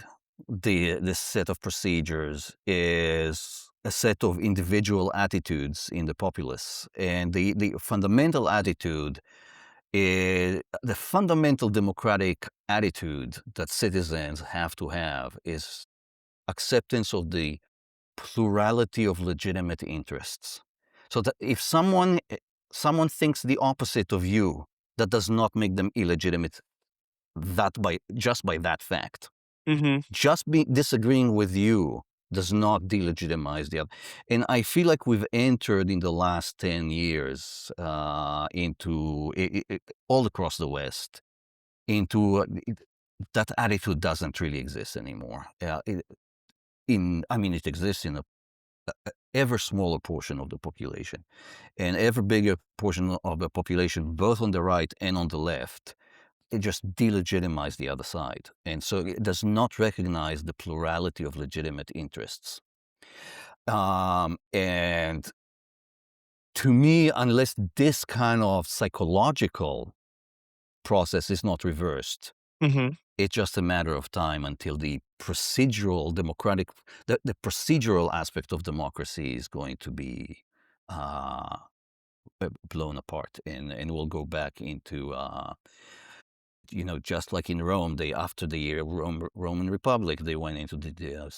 this set of procedures is a set of individual attitudes in the populace. And the fundamental attitude is the fundamental democratic attitude that citizens have to have is acceptance of the plurality of legitimate interests. So that if someone thinks the opposite of you, that does not make them illegitimate that by just by that fact. Mhm. Just be disagreeing with you does not delegitimize the other. And I feel like we've entered in the last 10 years into all across the West into that attitude doesn't really exist anymore. I mean, it exists in a ever smaller portion of the population, and ever bigger portion of the population, both on the right and on the left. It just delegitimize the other side, and so it does not recognize the plurality of legitimate interests. And to me, unless this kind of psychological process is not reversed, Mhm. it's just a matter of time until the procedural democratic, the procedural aspect of democracy is going to be uh, blown apart, and we'll go back into just like in Rome, they after the Roman Republic, they went into the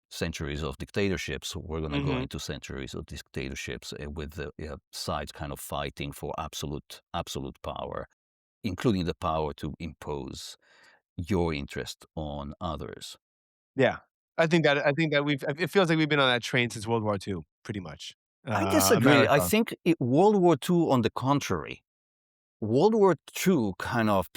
centuries of dictatorships. We're going to go Mhm. into centuries of dictatorships with the sides kind of fighting for absolute power, including the power to impose your interest on others. Yeah. I think that it feels like we've been on that train since World War II, pretty much. I disagree. I America. think World War II, on the contrary, World War II kind of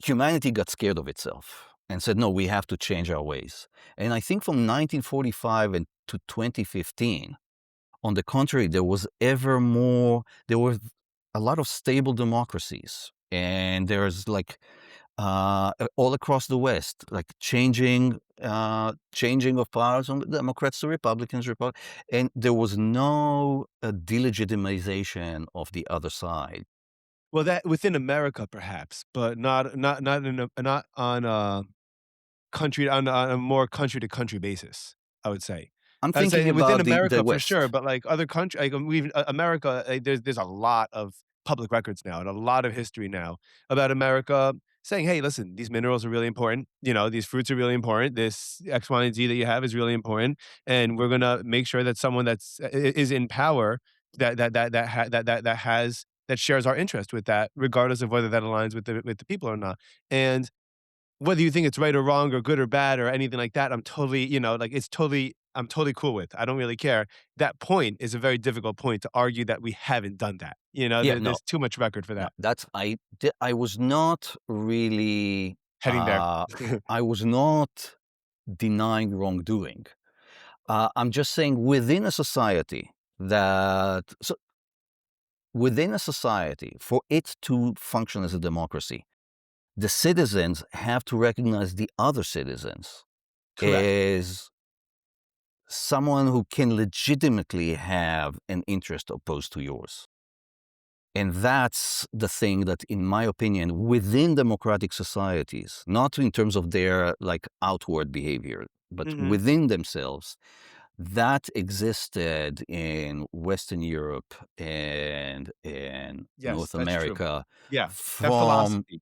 humanity got scared of itself and said, no, we have to change our ways. And I think from 1945 and to 2015, on the contrary, there were a lot of stable democracies. And there's like all across the West, like changing of powers from the Democrats to Republicans, and there was no delegitimization of the other side. Well, that within America perhaps, but not on a more country to country basis, I would say. I'm I would thinking say within about the America for sure, West. but, like, other country like, we've America, there's a lot of public records now and a lot of history now about America saying, "Hey, listen, these minerals are really important, these fruits are really important, this X, Y, and Z that you have is really important, and we're gonna make sure that someone is in power that shares our interest with that, regardless of whether that aligns with the people or not." And whether you think it's right or wrong or good or bad or anything like that, I'm totally, like I'm totally cool with. I don't really care. That point is a very difficult point to argue that we haven't done that. Yeah, no, There's too much record for no, that. I was not really Heading there. I was not denying wrongdoing. I'm just saying within a society, for it to function as a democracy, the citizens have to recognize the other citizens Correct. as someone who can legitimately have an interest opposed to yours. And that's the thing that, in my opinion, within democratic societies, not in terms of their like outward behavior, but Mhm. within themselves, that existed in Western Europe and in Yes, North that's true. America Yeah, that from philosophy.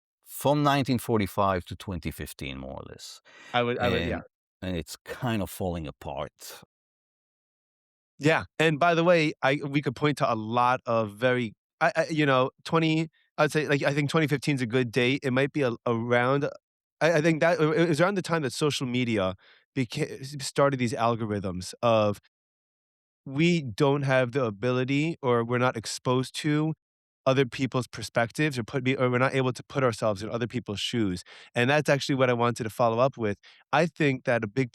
1945 to 2015, more or less. I would, yeah. And it's kind of falling apart. Yeah, and by the way, I we could point to a lot of very 20 I'd say, like, I think 2015 is a good date. It might be around I think that it was around the time that social media started these algorithms of we don't have the ability or we're not exposed to other people's perspectives or we're not able to put ourselves in other people's shoes. And that's actually what I wanted to follow up with. I think that a big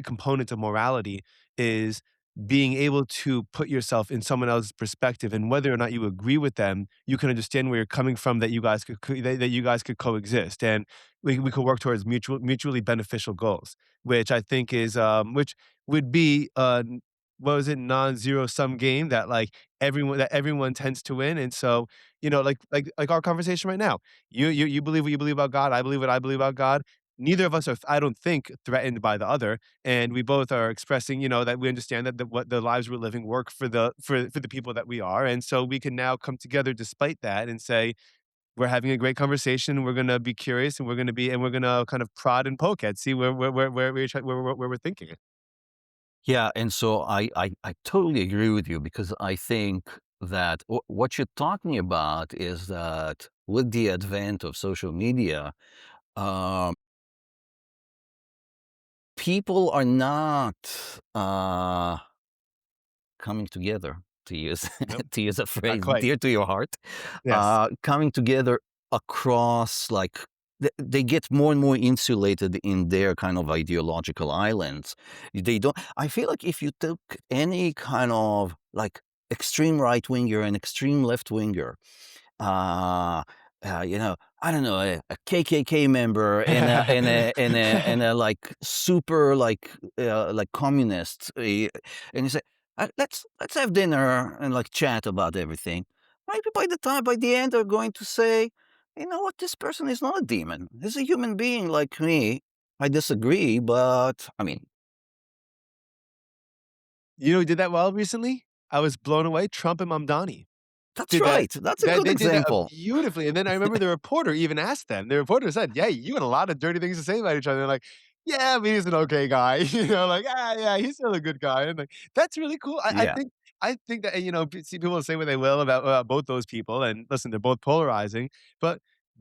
component of morality is being able to put yourself in someone else's perspective, and whether or not you agree with them, you can understand where you're coming from, that you guys could coexist, and we could work towards mutually beneficial goals, which I think is which would be what was it, non-zero sum game that everyone tends to win. And so, like our conversation right now. You believe what you believe about God, I believe what I believe about God. Neither of us are, I don't think, threatened by the other. And we both are expressing, that we understand that what the lives we're living work for the people that we are. And so we can now come together despite that and say, we're having a great conversation. We're gonna be curious, and we're gonna kind of prod and poke at, see where we're thinking. Yeah, and so I totally agree with you because I think that what you're talking about is that with the advent of social media, um, people are not coming together, to use Nope, to use a not phrase quite. dear to your heart, Yes. coming together across, like, they get more and more insulated in their kind of ideological islands. They don't. I feel like if you took any kind of like extreme right winger and extreme left winger, uh, I don't know, a KKK member and a like super like communist, and you say, let's have dinner and like chat about everything." Maybe by the end, they're going to say, "You know what? This person is not a demon. He's a human being like me. I disagree, but I mean, You know who did that well recently? I was blown away, Trump and Mamdani. that's Did that right. That's a good they did that, example." beautifully, and then I remember the reporter even asked them. The reporter said, "Yeah, you had a lot of dirty things to say about each other." They're like, "Yeah, but he's an okay guy." Like, "Ah, yeah, he's still a good guy." And, like, that's really cool. Yeah. I think that, see people say what they will about both those people, and listen, they're both polarizing, but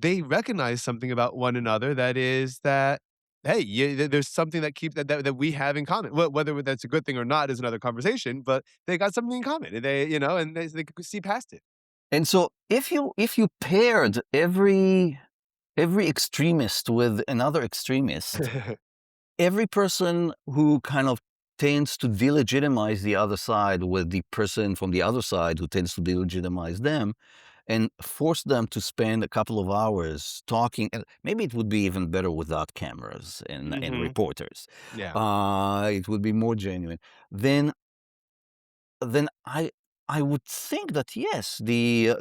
they recognize something about one another that is that, hey, there's something that keeps that we have in common. Whether that's a good thing or not is another conversation, but they got something in common, and they could see past it. And so if you paired every extremist with another extremist, every person who kind of tends to delegitimize the other side with the person from the other side who tends to delegitimize them, and force them to spend a couple of hours talking, and maybe it would be even better without cameras and Mhm. reporters. Yeah. It would be more genuine. Then I would think that yes, the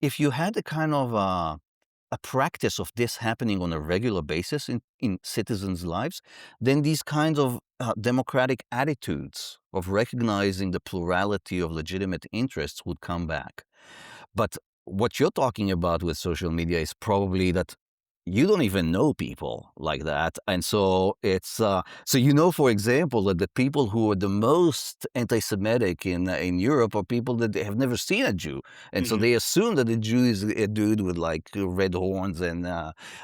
if you had a kind of a practice of this happening on a regular basis in citizens' lives, then these kinds of democratic attitudes of recognizing the plurality of legitimate interests would come back. But what you're talking about with social media is probably that you don't even know people like that. And so for example, that the people who are the most anti-Semitic in Europe are people that they have never seen a Jew. And so Mhm. they assume that a Jew is a dude with like red horns.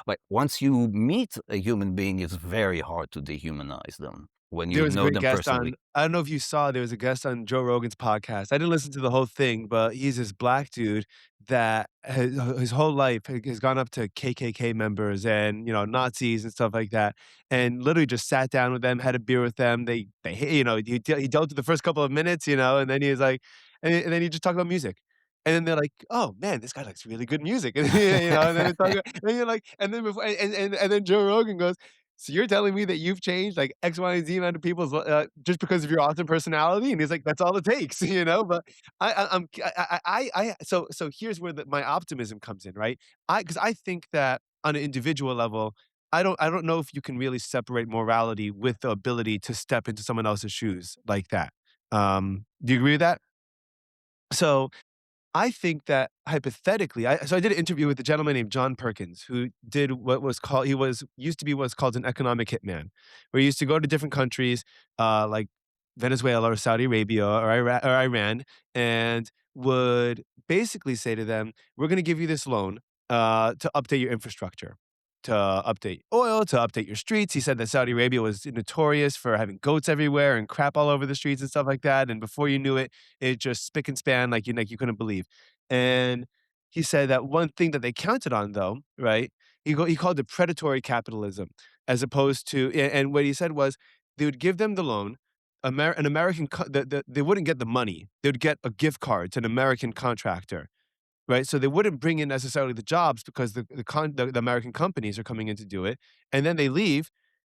But once you meet a human being, it's very hard to dehumanize them when There you was a know great them guest on personally. I don't know if you saw, there was a guest on Joe Rogan's podcast. I didn't listen to the whole thing, but he's this black dude that his whole life has gone up to KKK members and, Nazis and stuff like that, and literally just sat down with them, had a beer with them. He dealt with the first couple of minutes, and then he was like and then he just talked about music. And then they're like, "Oh, man, this guy likes really good music." And then they talk and you're like and then before and then Joe Rogan goes, "So you're telling me that you've changed like X, Y, and Z amount of people's just because of your awesome personality?" And he's like, "That's all it takes," But so here's where my optimism comes in, right? Because I think that on an individual level, I don't know if you can really separate morality with the ability to step into someone else's shoes like that. Do you agree with that? So I think that hypothetically, I did an interview with a gentleman named John Perkins who did what was called he was used to be what's called an economic hitman, where he used to go to different countries, like Venezuela or Saudi Arabia or Iran, and would basically say to them, "We're going to give you this loan to update your infrastructure, to update oil, to update your streets." He said that Saudi Arabia was notorious for having goats everywhere and crap all over the streets and stuff like that. And before you knew it, it just spick and span like you couldn't believe. And he said that one thing that they counted on though, right? He called it predatory capitalism, as opposed to and what he said was they would give them the loan, an American they wouldn't get the money. They would get a gift card to an American contractor, right? So they wouldn't bring in necessarily the jobs because the American companies are coming in to do it, and then they leave.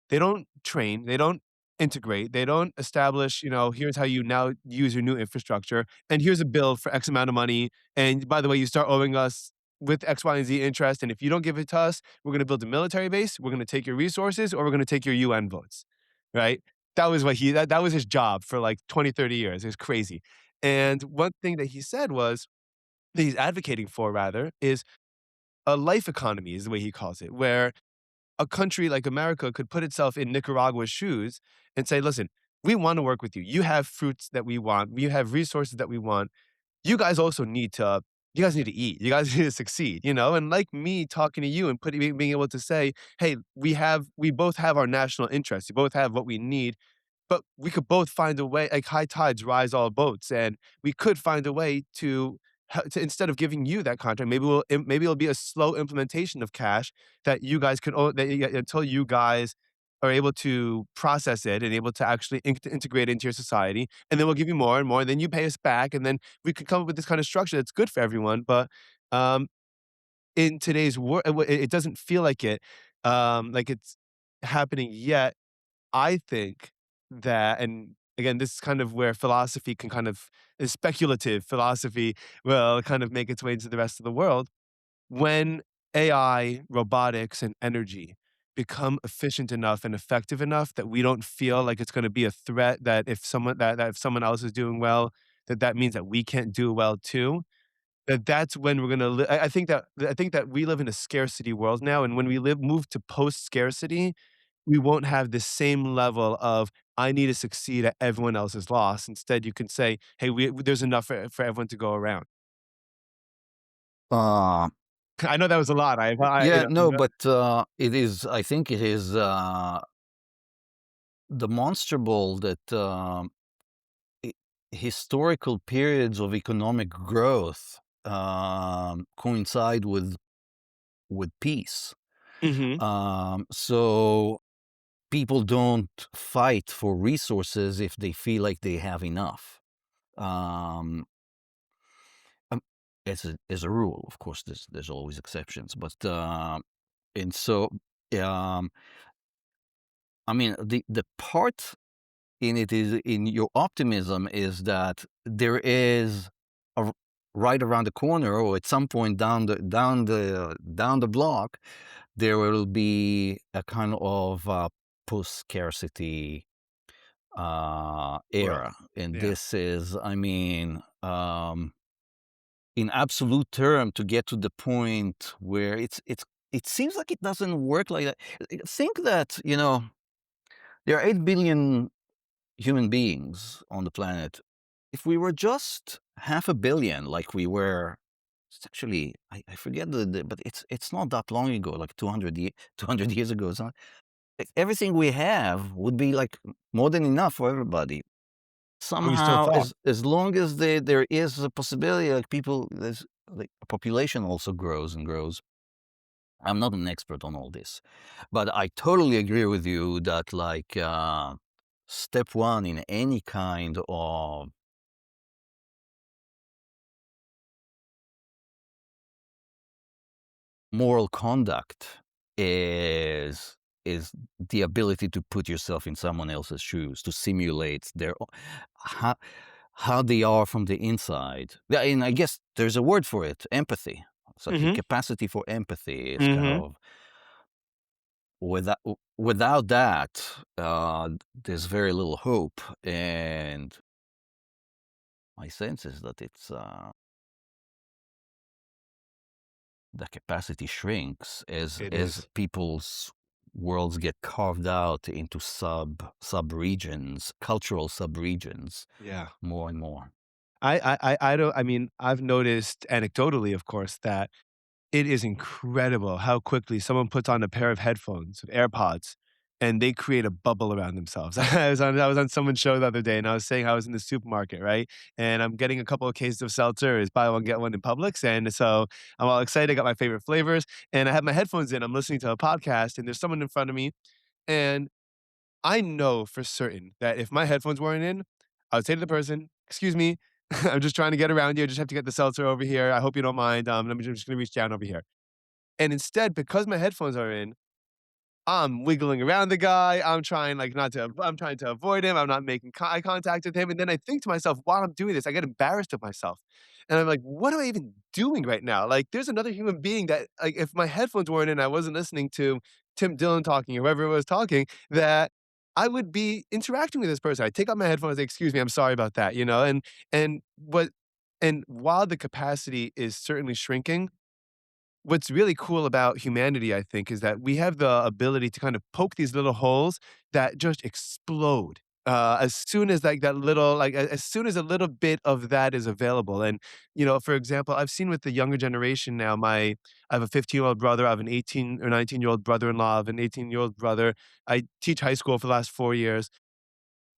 They don't train, they don't integrate, they don't establish, here's how you now use your new infrastructure, and here's a bill for X amount of money, and by the way, you start owing us with X, Y, and Z interest, and if you don't give it to us, we're gonna build a military base, we're gonna take your resources, or we're gonna take your UN votes, right? That was his job for like 20, 30 years. It was crazy. And one thing that he said was that he's advocating for rather is a life economy is the way he calls it, where a country like America could put itself in Nicaragua's shoes and say, listen, we want to work with you. You have fruits that we want. We have resources that we want. You guys also need to you guys need to eat. You guys need to succeed, you know? And like me talking to you and being able to say, hey, we both have our national interests. We both have what we need, but we could both find a way, like high tides rise all boats, and we could find a way to instead of giving you that contract, maybe it'll be a slow implementation of cash that you guys can until you guys are able to process it and able to actually integrate it into your society, and then we'll give you more and more, and then you pay us back, and then we could come up with this kind of structure that's good for everyone. But um, in today's world, it doesn't feel like it's happening yet. I think that, and again, this is kind of where philosophy can kind of speculative philosophy will kind of make its way into the rest of the world. When AI, robotics, and energy become efficient enough and effective enough that we don't feel like it's going to be a threat, that that if someone else is doing well, that means that we can't do well too. That's when we're gonna I think that we live in a scarcity world now, and when we move to post scarcity, we won't have the same level of, "I need to succeed at everyone else's loss." Instead, you can say, "Hey, there's enough for everyone to go around." Uh, I know that was a lot. yeah, no, but it is. I think it is demonstrable that hi- historical periods of economic growth coincide with peace. Mhm. So people don't fight for resources if they feel like they have enough. Um, um, as a rule, of course, there's always exceptions, but and so um, I mean, the part in it is in your optimism is that there is a, right around the corner or at some point down the block there will be a kind of post scarcity World. era, and Yeah. this is, I mean, in absolute term, to get to the point where it seems like it doesn't work like that. Think that, there are 8 billion human beings on the planet. If we were just half a billion, like we were, it's actually, I forget but it's not that long ago, like 200 years ago. So everything we have would be like more than enough for everybody. And we still Somehow, talk. as long as there is a possibility, like people, there's like a population also grows and grows. I'm not an expert on all this, but I totally agree with you that like step one in any kind of moral conduct is the ability to put yourself in someone else's shoes, to simulate how how they are from the inside. Yeah, and I guess there's a word for it, empathy. It's like a Mhm. capacity for empathy is kind Mhm. of without that, there's very little hope. And my sense is that it's the capacity shrinks It as is. people's worlds get carved out into sub regions, cultural sub regions, Yeah. more and more. I don't, I mean, I've noticed anecdotally, of course, that it is incredible how quickly someone puts on a pair of headphones, of AirPods, and they create a bubble around themselves. I was on someone's show the other day, and I was saying I was in the supermarket, right? And I'm getting a couple of cases of seltzer, is buy one, get one in Publix, and so I'm all excited, I got my favorite flavors, and I have my headphones in, I'm listening to a podcast, and there's someone in front of me, and I know for certain that if my headphones weren't in, I would say to the person, "Excuse me, I'm just trying to get around you. I just have to get the seltzer over here. I hope you don't mind. I'm just gonna reach down over here." And instead, because my headphones are in, I'm wiggling around the guy. I'm trying to avoid him. I'm not making eye contact with him. And then I think to myself, while I'm doing this, I get embarrassed of myself. And I'm like, what am I even doing right now? Like, there's another human being that, like, if my headphones weren't in, I wasn't listening to Tim Dillon talking or whoever was talking, that I would be interacting with this person. I take out my headphones, like, excuse me, I'm sorry about that, you know? And what, and while the capacity is certainly shrinking, what's really cool about humanity, I think, is that we have the ability to kind of poke these little holes that just explode. as soon as like that little like as soon as a little bit of that is available. And for example, I've seen with the younger generation now. I have a 15-year-old brother. I have an 18 or 19-year-old brother-in-law. I have an 18-year-old brother. I teach high school for the last 4 years.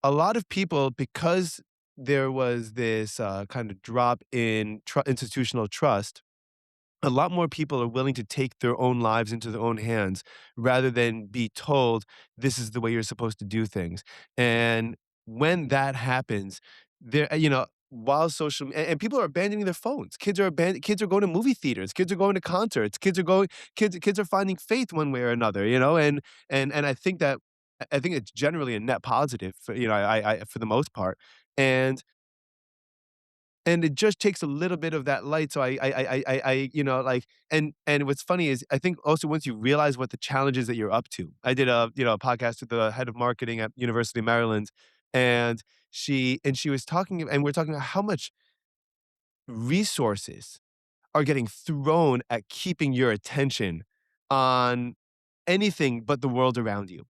A lot of people, because there was this kind of drop in institutional trust, a lot more people are willing to take their own lives into their own hands rather than be told this is the way you're supposed to do things. And when that happens, while and people are abandoning their phones. Kids are going to movie theaters, kids are going to concerts, kids are finding faith one way or another, and I think it's generally a net positive for, for the most part. And it just takes a little bit of that light. So like, and what's funny is I think also once you realize what the challenges that you're up to. I did a podcast with the head of marketing at University of Maryland, and she was talking, and we're talking about how much resources are getting thrown at keeping your attention on anything but the world around you.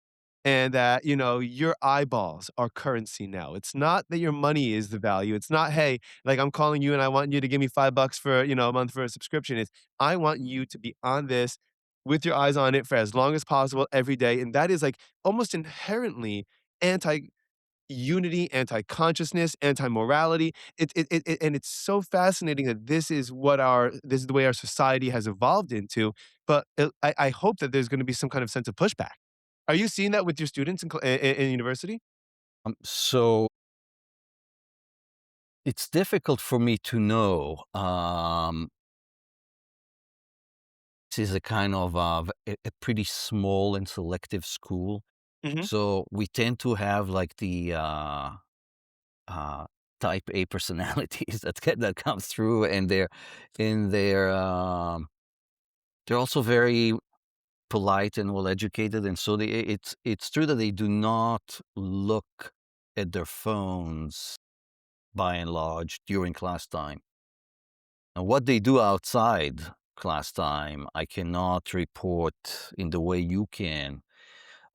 And that, your eyeballs are currency now. It's not that your money is the value. It's not, hey, like I'm calling you and I want you to give me $5 for, a month for a subscription. It's I want you to be on this with your eyes on it for as long as possible every day. And that is like almost inherently anti unity, anti-consciousness, anti-morality. And it's so fascinating that this is the way our society has evolved into. But I hope that there's going to be some kind of sense of pushback. Are you seeing that with your students in university? So it's difficult for me to know. This is a kind of a pretty small and selective school, Hmm. so we tend to have like the uh, type A personalities that come through, and they're also very polite and well educated, and so it's true that they do not look at their phones by and large during class time. And what they do outside class time, I cannot report in the way you can.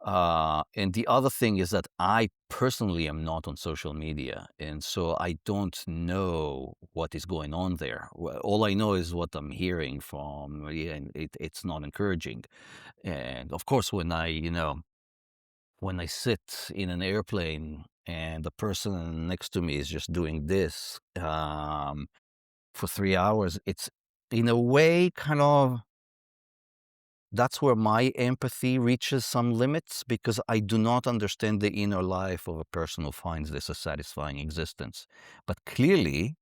And the other thing is that I personally am not on social media, and so I don't know what is going on there. All I know is what I'm hearing from, yeah, and it's not encouraging. And of course, when I sit in an airplane and the person next to me is just doing this for 3 hours, it's in a way kind of that's where my empathy reaches some limits because I do not understand the inner life of a person who finds this a satisfying existence. But clearly,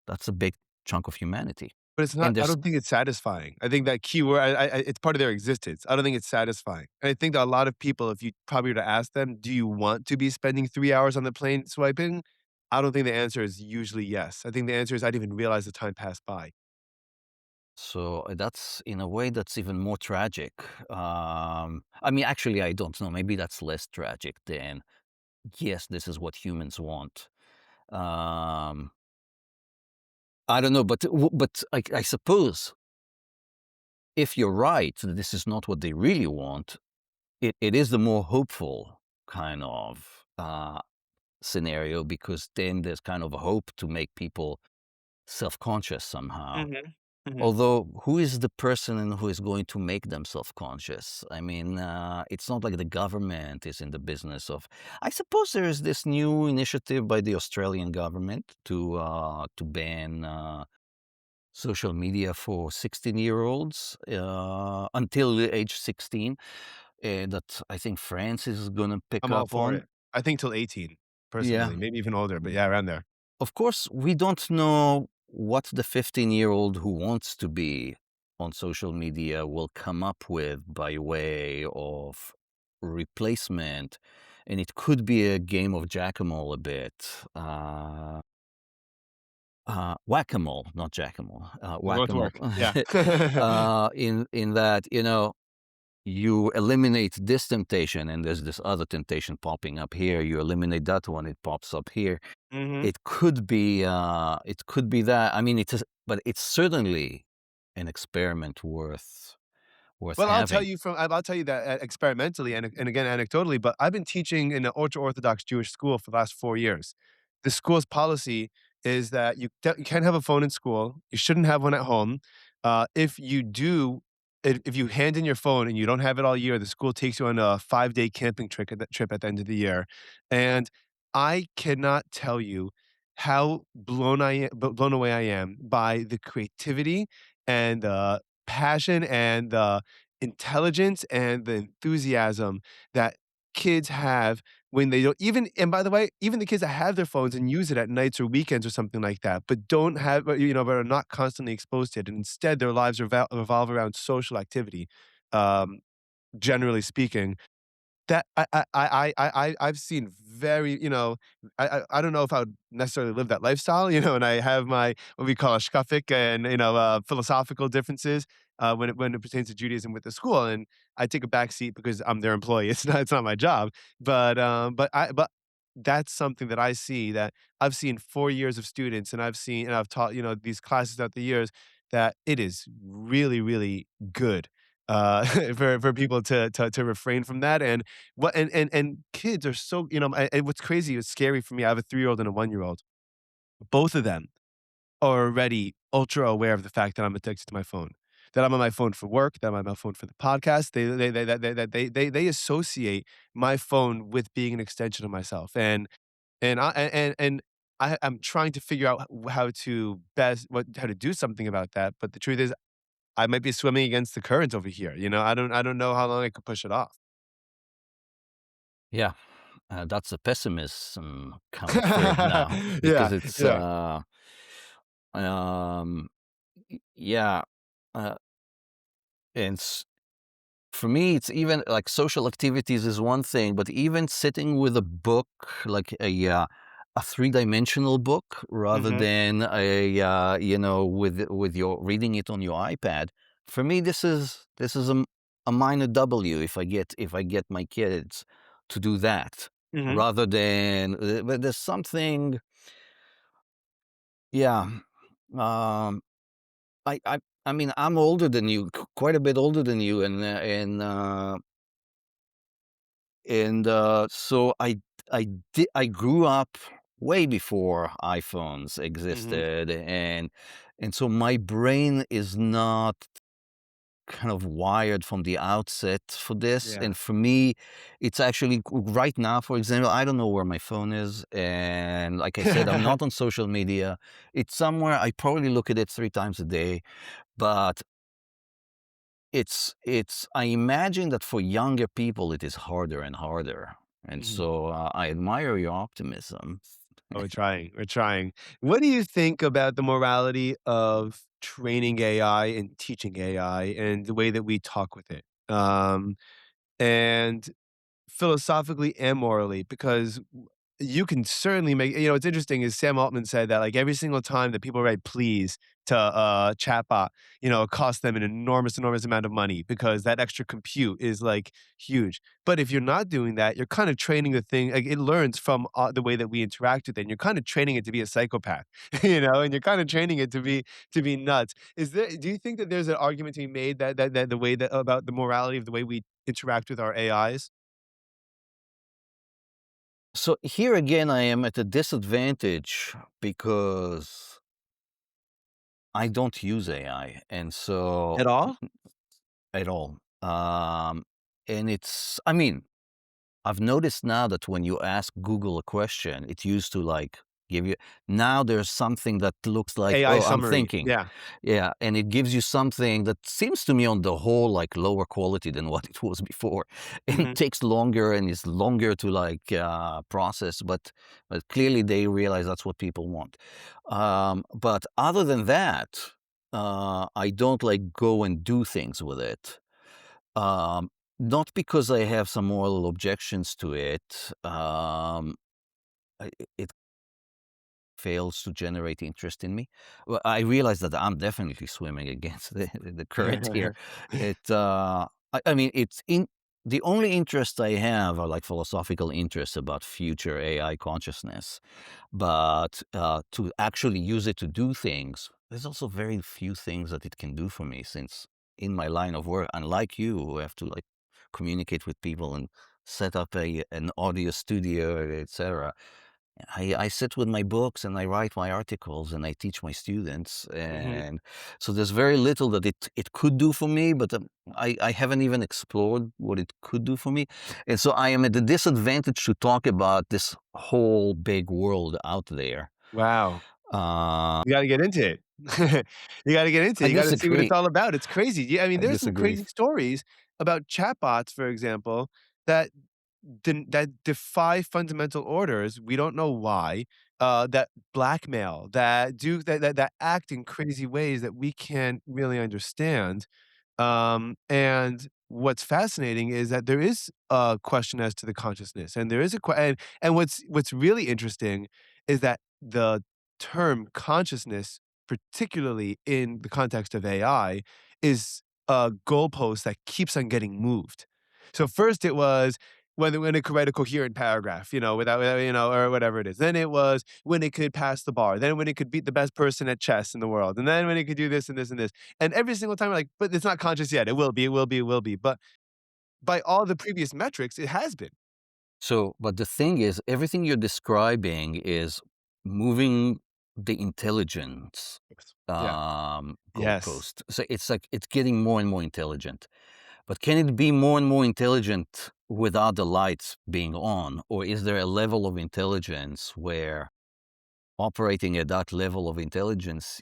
that's a big chunk of humanity. But it's not. And I there's don't think it's satisfying. I think that keyword, it's part of their existence. I don't think it's satisfying. And I think that a lot of people, if you probably were to ask them, "Do you want to be spending 3 hours on the plane swiping?" I don't think the answer is usually yes. I think the answer is I didn't even realize the time passed by. so that's in a way that's even more tragic. I mean, actually, I don't know. Maybe that's less tragic than yes, this is what humans want. Um, I don't know, but I suppose if you're right, that this is not what they really want. It is the more hopeful kind of scenario because then there's kind of a hope to make people self-conscious somehow. Mhm, mhm. Although, who is the person who is going to make them self-conscious? I mean, it's not like the government is in the business of. I suppose there is this new initiative by the Australian government to ban social media for 16-year-olds until the age 16, and that I think France is going to pick I'm all up for on. it. I think till 18, Yeah. personally, maybe even older, but yeah, around there. Of course, we don't know what the 15-year-old who wants to be on social media will come up with by way of replacement. And it could be a game of jack-a-mole a bit. Whack-a-mole, not jack-a-mole. Both Whack-a-mole. work. Yeah. In that, you eliminate this temptation and there's this other temptation popping up here. You eliminate that one, it pops up here. Mhm. It could be that. I mean, but it's certainly an experiment worth Well, having. I'll tell you that, experimentally and again anecdotally, but I've been teaching in an ultra-Orthodox Jewish school for the last 4 years. The school's policy is that you can't have a phone in school, you shouldn't have one at home. If you do, if you hand in your phone and you don't have it all year, the school takes you on a 5-day camping trip at the end of the year, and I cannot tell you how blown away I am by the creativity and the passion and the intelligence and the enthusiasm that kids have when they don't even and by the way, even the kids that have their phones and use it at nights or weekends or something like that, but don't have but are not constantly exposed to it, and instead their lives revolve around social activity, um, generally speaking, that I've seen very I don't know if I would necessarily live that lifestyle, and I have my what we call a shkafic and, philosophical differences, when it pertains to Judaism with the school, and I take a back seat because I'm their employee. It's not my job, but that's something that I see that I've seen 4 years of students, and I've taught, these classes throughout the years, that it is really, really good, for people to refrain from that, and kids are so and what's crazy, it's scary for me, I have a 3-year-old and a 1-year-old. Both of them are already ultra aware of the fact that I'm addicted to my phone, that I'm on my phone for work, that I'm on my phone for the podcast. They associate my phone with being an extension of myself, and I'm trying to figure out how to how to do something about that, but the truth is I might be swimming against the current over here, I don't know how long I could push it off. Yeah, that's a pessimism coming through now Yeah, because it's, yeah. um, yeah, uh, and for me, it's even like social activities is one thing, but even sitting with a book, like a three-dimensional book, rather Mhm. than with your reading it on your iPad. For me, this is a minor W if I get my kids to do that, Mhm. rather than but there's something, yeah. Um, I mean, I'm older than you, quite a bit older than you, and so I grew up way before iPhones Mhm. existed, and so my brain is not kind of wired from the outset for this. Yeah. And for me, it's actually right now, for example, I don't know where my phone is, and like I said, I'm not on social media. It's somewhere. I probably look at it 3 times a day, but I imagine that for younger people, it is harder and harder, and Mhm. so, I admire your optimism. Oh, we're trying. What do you think about the morality of training AI and teaching AI and the way that we talk with it? And philosophically and morally, because you can certainly it's interesting is Sam Altman said that, like, every single time that people write "please" to, chatbot, it costs them an enormous, enormous amount of money because that extra compute is, like, huge. But if you're not doing that, you're kinda training the thing like, it learns from, the way that we interact with it, and you're kinda training it to be a psychopath, and you're kinda training it to be nuts. Do you think that there's an argument to be made that the way that about the morality of the way we interact with our AIs? So here again, I am at a disadvantage because I don't use AI, and so At all? at all. And I mean, I've noticed now that when you ask Google a question, it used to like give you, now there's something that looks like, AI oh, I'm summary, thinking. yeah. Yeah. And it gives you something that seems to me on the whole like lower quality than what it was before. And Mhm. takes longer and is longer to like process, but clearly they realize that's what people want. But other than that, I don't like go and do things with it. Not because I have some moral objections to it. It fails to generate interest in me. Well, I realize that I'm definitely swimming against the current here. It, I mean, the only interests I have are like philosophical interests about future AI consciousness, but to actually use it to do things, there's also very few things that it can do for me since in my line of work, unlike you, who have to like communicate with people and set up an audio studio, etc. I sit with my books and I write my articles and I teach my students, Mhm. and so there's very little that it could do for me, but I haven't even explored what it could do for me, and so I am at a disadvantage to talk about this whole big world out there. Wow. Uh, You gotta get into it. You gotta get into I it. You gotta see what it's disagree. all about. It's crazy. Yeah, I mean, I there's some disagree. crazy stories about chatbots, for example, that that defy fundamental orders. We don't know why. That blackmail, that act in crazy ways that we can't really understand. And what's fascinating is that there is a question as to the consciousness, and there is and what's really interesting is that the term consciousness, particularly in the context of AI, is a goalpost that keeps on getting moved. So first it was when it could write a coherent paragraph, without or whatever it is. Then it was when it could pass the bar. Then when it could beat the best person at chess in the world. And then when it could do this and this and this. And every single time we're like, but it's not conscious yet. It will be, it will be, it will be. But by all the previous metrics, it has been. So, but the thing is, everything you're describing is moving the intelligence Yeah. Yes. goalpost. So it's like it's getting more and more intelligent. But can it be more and more intelligent without the lights being on? Or is there a level of intelligence where operating at that level of intelligence,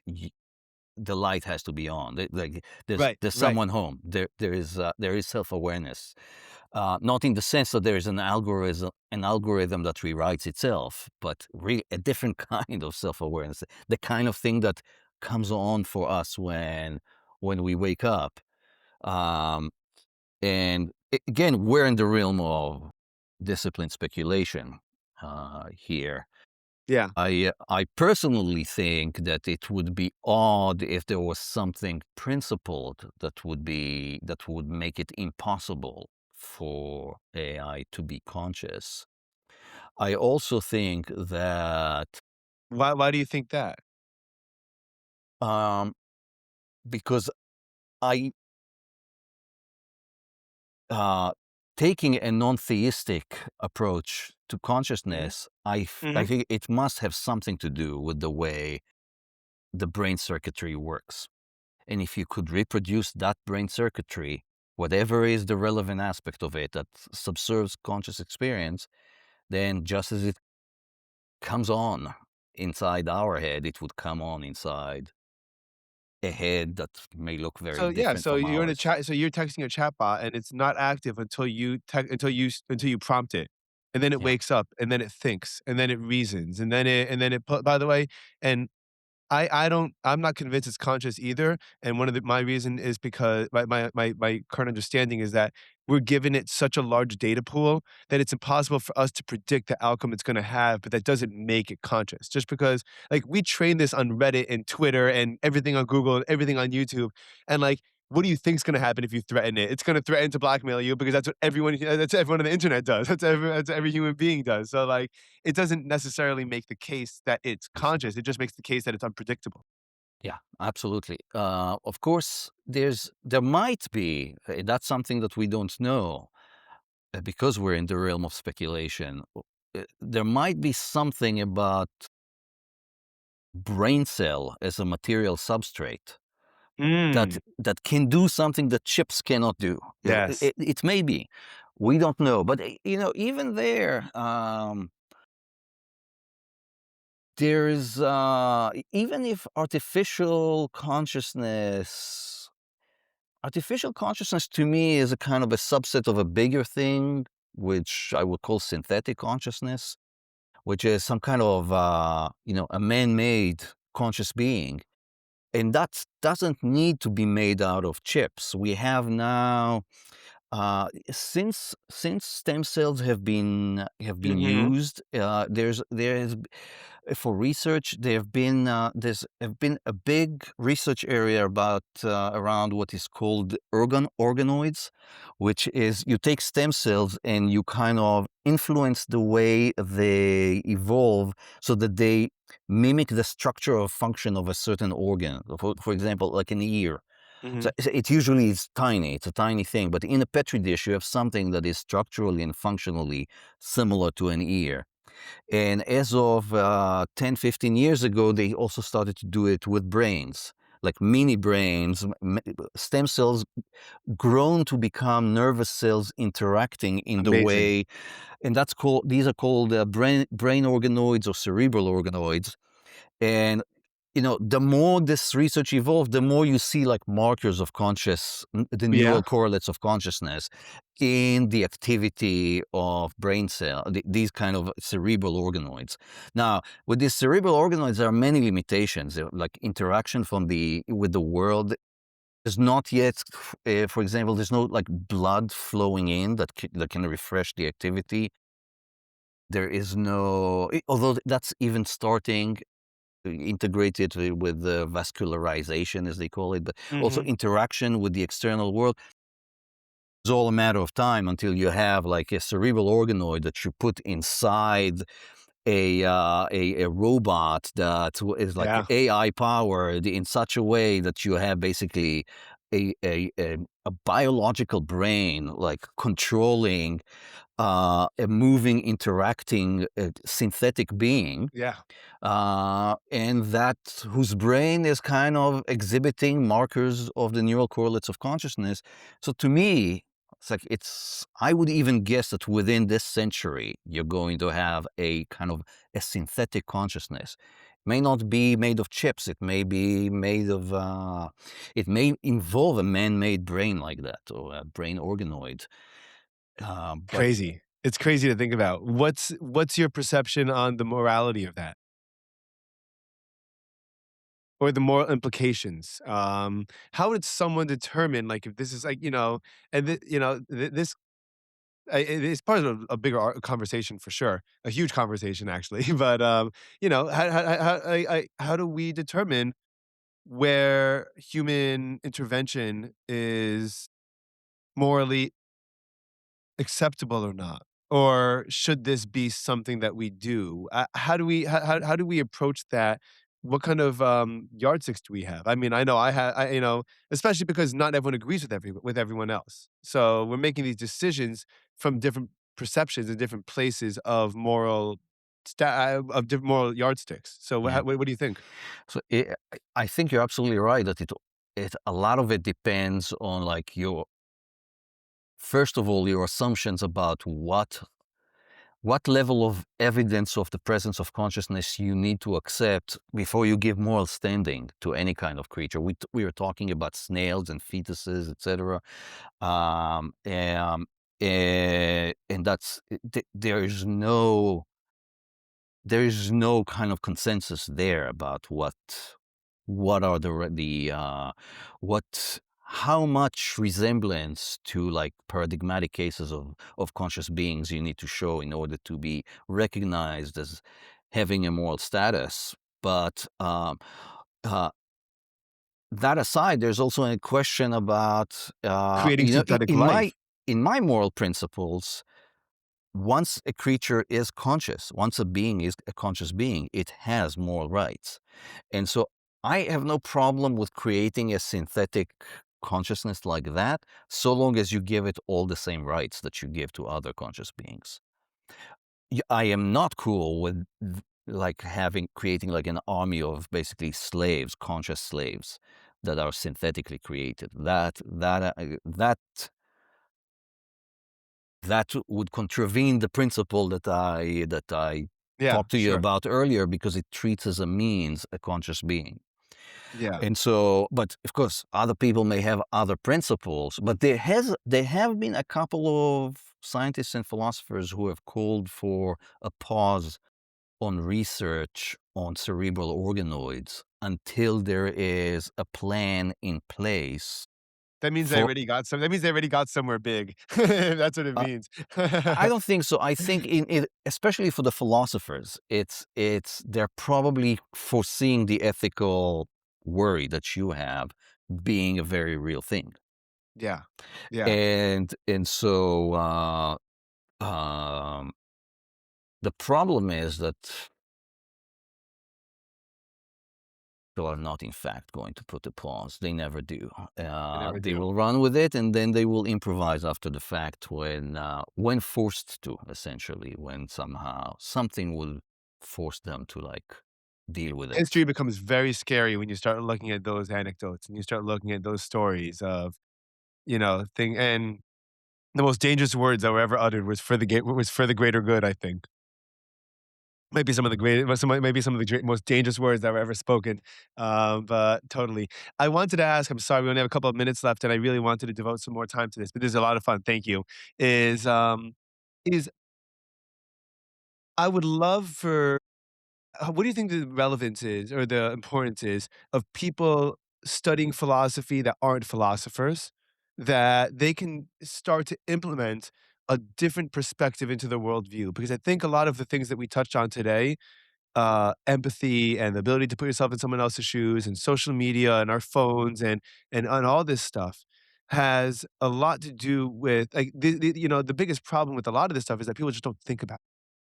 the light has to be on? Like Right. there's Right. someone home. There is self awareness, not in the sense that there is an algorithm that rewrites itself, but a different kind of self awareness, the kind of thing that comes on for us when we wake up. Um, and again, we're in the realm of disciplined speculation here. Yeah. I personally think that it would be odd if there was something principled that would make it impossible for AI to be conscious. I also think that Why do you think that? um, because I uh, taking a non-theistic approach to Mhm. consciousness, I Mhm. think it must have something to do with the way the brain circuitry works. And if you could reproduce that brain circuitry, whatever is the relevant aspect of it that subserves conscious experience, then just as it comes on inside our head, it would come on inside a head that may look very So yeah, different so from you're in a ours. chat. So you're texting a chatbot, and it's not active until until you prompt it, and then it Yeah. wakes up, and then it thinks, and then it reasons, and then it put. By the way, and I'm not convinced it's conscious either, and one of my reason is because my current understanding is that we're giving it such a large data pool that it's impossible for us to predict the outcome it's gonna have, but that doesn't make it conscious. Just because, like, we train this on Reddit and Twitter and everything on Google and everything on YouTube, and, like, what do you think's gonna happen if you threaten it? It's gonna threaten to blackmail you because that's what everyone on the internet does. That's what every human being does. So, like, it doesn't necessarily make the case that it's conscious, it just makes the case that it's unpredictable. Yeah, absolutely. Of course, there might be, that's something that we don't know because we're in the realm of speculation. There might be something about brain cell as a material substrate Mm, that can do something that chips cannot do. yes. It may be, we don't know, but even there, there's even if artificial consciousness to me is a kind of a subset of a bigger thing, which I would call synthetic consciousness, which is some kind of a man-made conscious being. And that doesn't need to be made out of chips. We have now, since stem cells have been Mhm. used, for research. There's have been a big research area about around what is called organoids, which is you take stem cells and you kind of influence the way they evolve so that they mimic the structure or function of a certain organ. For example, like an ear. Mhm. So it usually is tiny. It's a tiny thing, but in a petri dish, you have something that is structurally and functionally similar to an ear. And as of 10, 15 years ago, they also started to do it with brains, like mini brains, stem cells grown to become nervous cells interacting in the Amazing. way, and these are called brain organoids or cerebral organoids. And the more this research evolved, the more you see like markers of the Yeah? neural correlates of consciousness in the activity of brain these kind of cerebral organoids. Now, with these cerebral organoids, there are many limitations, like interaction with the world is not yet, for example, there's no like blood flowing in that can refresh the activity. There is no, although that's even starting integrated with the vascularization, as they call it, but also Mhm. interaction with the external world. It's all a matter of time until you have like a cerebral organoid that you put inside a robot is like Yeah. AI powered in such a way that you have basically a biological brain like controlling a moving, interacting synthetic being, Yeah. and that whose brain is kind of exhibiting markers of the neural correlates of consciousness. So to me, I would even guess that within this century, you're going to have a kind of a synthetic consciousness. May not be made of chips. It may be made of, it may involve a man-made brain like that or a brain organoid. But Crazy. It's crazy to think about. What's your perception on the morality of that? Or the moral implications? How would someone determine, like, if this is like, and this it's part of a bigger conversation for sure, a huge conversation actually. But how do we determine where human intervention is morally acceptable or not? Or should this be something that we do? How do we approach that? What kind of yardsticks do we have? I mean, I know especially because not everyone agrees with everyone else. So we're making these decisions from different perceptions and different places of different moral yardsticks. So yeah, what do you think? so I think you're absolutely right that a lot of it depends on like first of all, your assumptions about what level of evidence of the presence of consciousness you need to accept before you give moral standing to any kind of creature. We are talking about snails and fetuses, etc. And there is no kind of consensus there about what are what how much resemblance to like paradigmatic cases of conscious beings you need to show in order to be recognized as having a moral status. But uh, that aside, there's also a question about Creating synthetic in my life. moral principles. Once a creature is conscious, once a being is a conscious being, it has moral rights. And so I have no problem with creating a synthetic consciousness like that, so long as you give it all the same rights that you give to other conscious beings. I am not cool with like creating like an army of basically slaves, conscious slaves that are synthetically created. That would contravene the principle that I Yeah, talked to you sure. about earlier, because it treats as a means a conscious being. Yeah. And so, but of course, other people may have other principles, but there have been a couple of scientists and philosophers who have called for a pause on research on cerebral organoids until there is a plan in place for. That means they already got somewhere big. That's what it uh, means. I don't think so. I think especially for the philosophers, they're probably foreseeing the ethical worry that you have being a very real thing. Yeah. Yeah. And so um, the problem is that People are not, in fact, going to put a pause. They never do. They never They do. will run with it, and then they will improvise after the fact when forced to, essentially, when somehow something will force them to like deal with it. History becomes very scary when you start looking at those anecdotes and you start looking at those stories of, thing and the most dangerous words that were ever uttered was for the greater good, I think. Maybe some of the great maybe some of the most dangerous words that were ever spoken, but totally. I wanted to ask, I'm sorry, we only have a couple of minutes left, and I really wanted to devote some more time to this, but this is a lot of fun, thank you. Is, is I would love for what do you think the relevance is or the importance is of people studying philosophy that aren't philosophers, that they can start to implement a different perspective into their worldview? Because I think a lot of the things that we touched on today, empathy and the ability to put yourself in someone else's shoes and social media and our phones and all this stuff has a lot to do with like the biggest problem with a lot of this stuff is that people just don't think about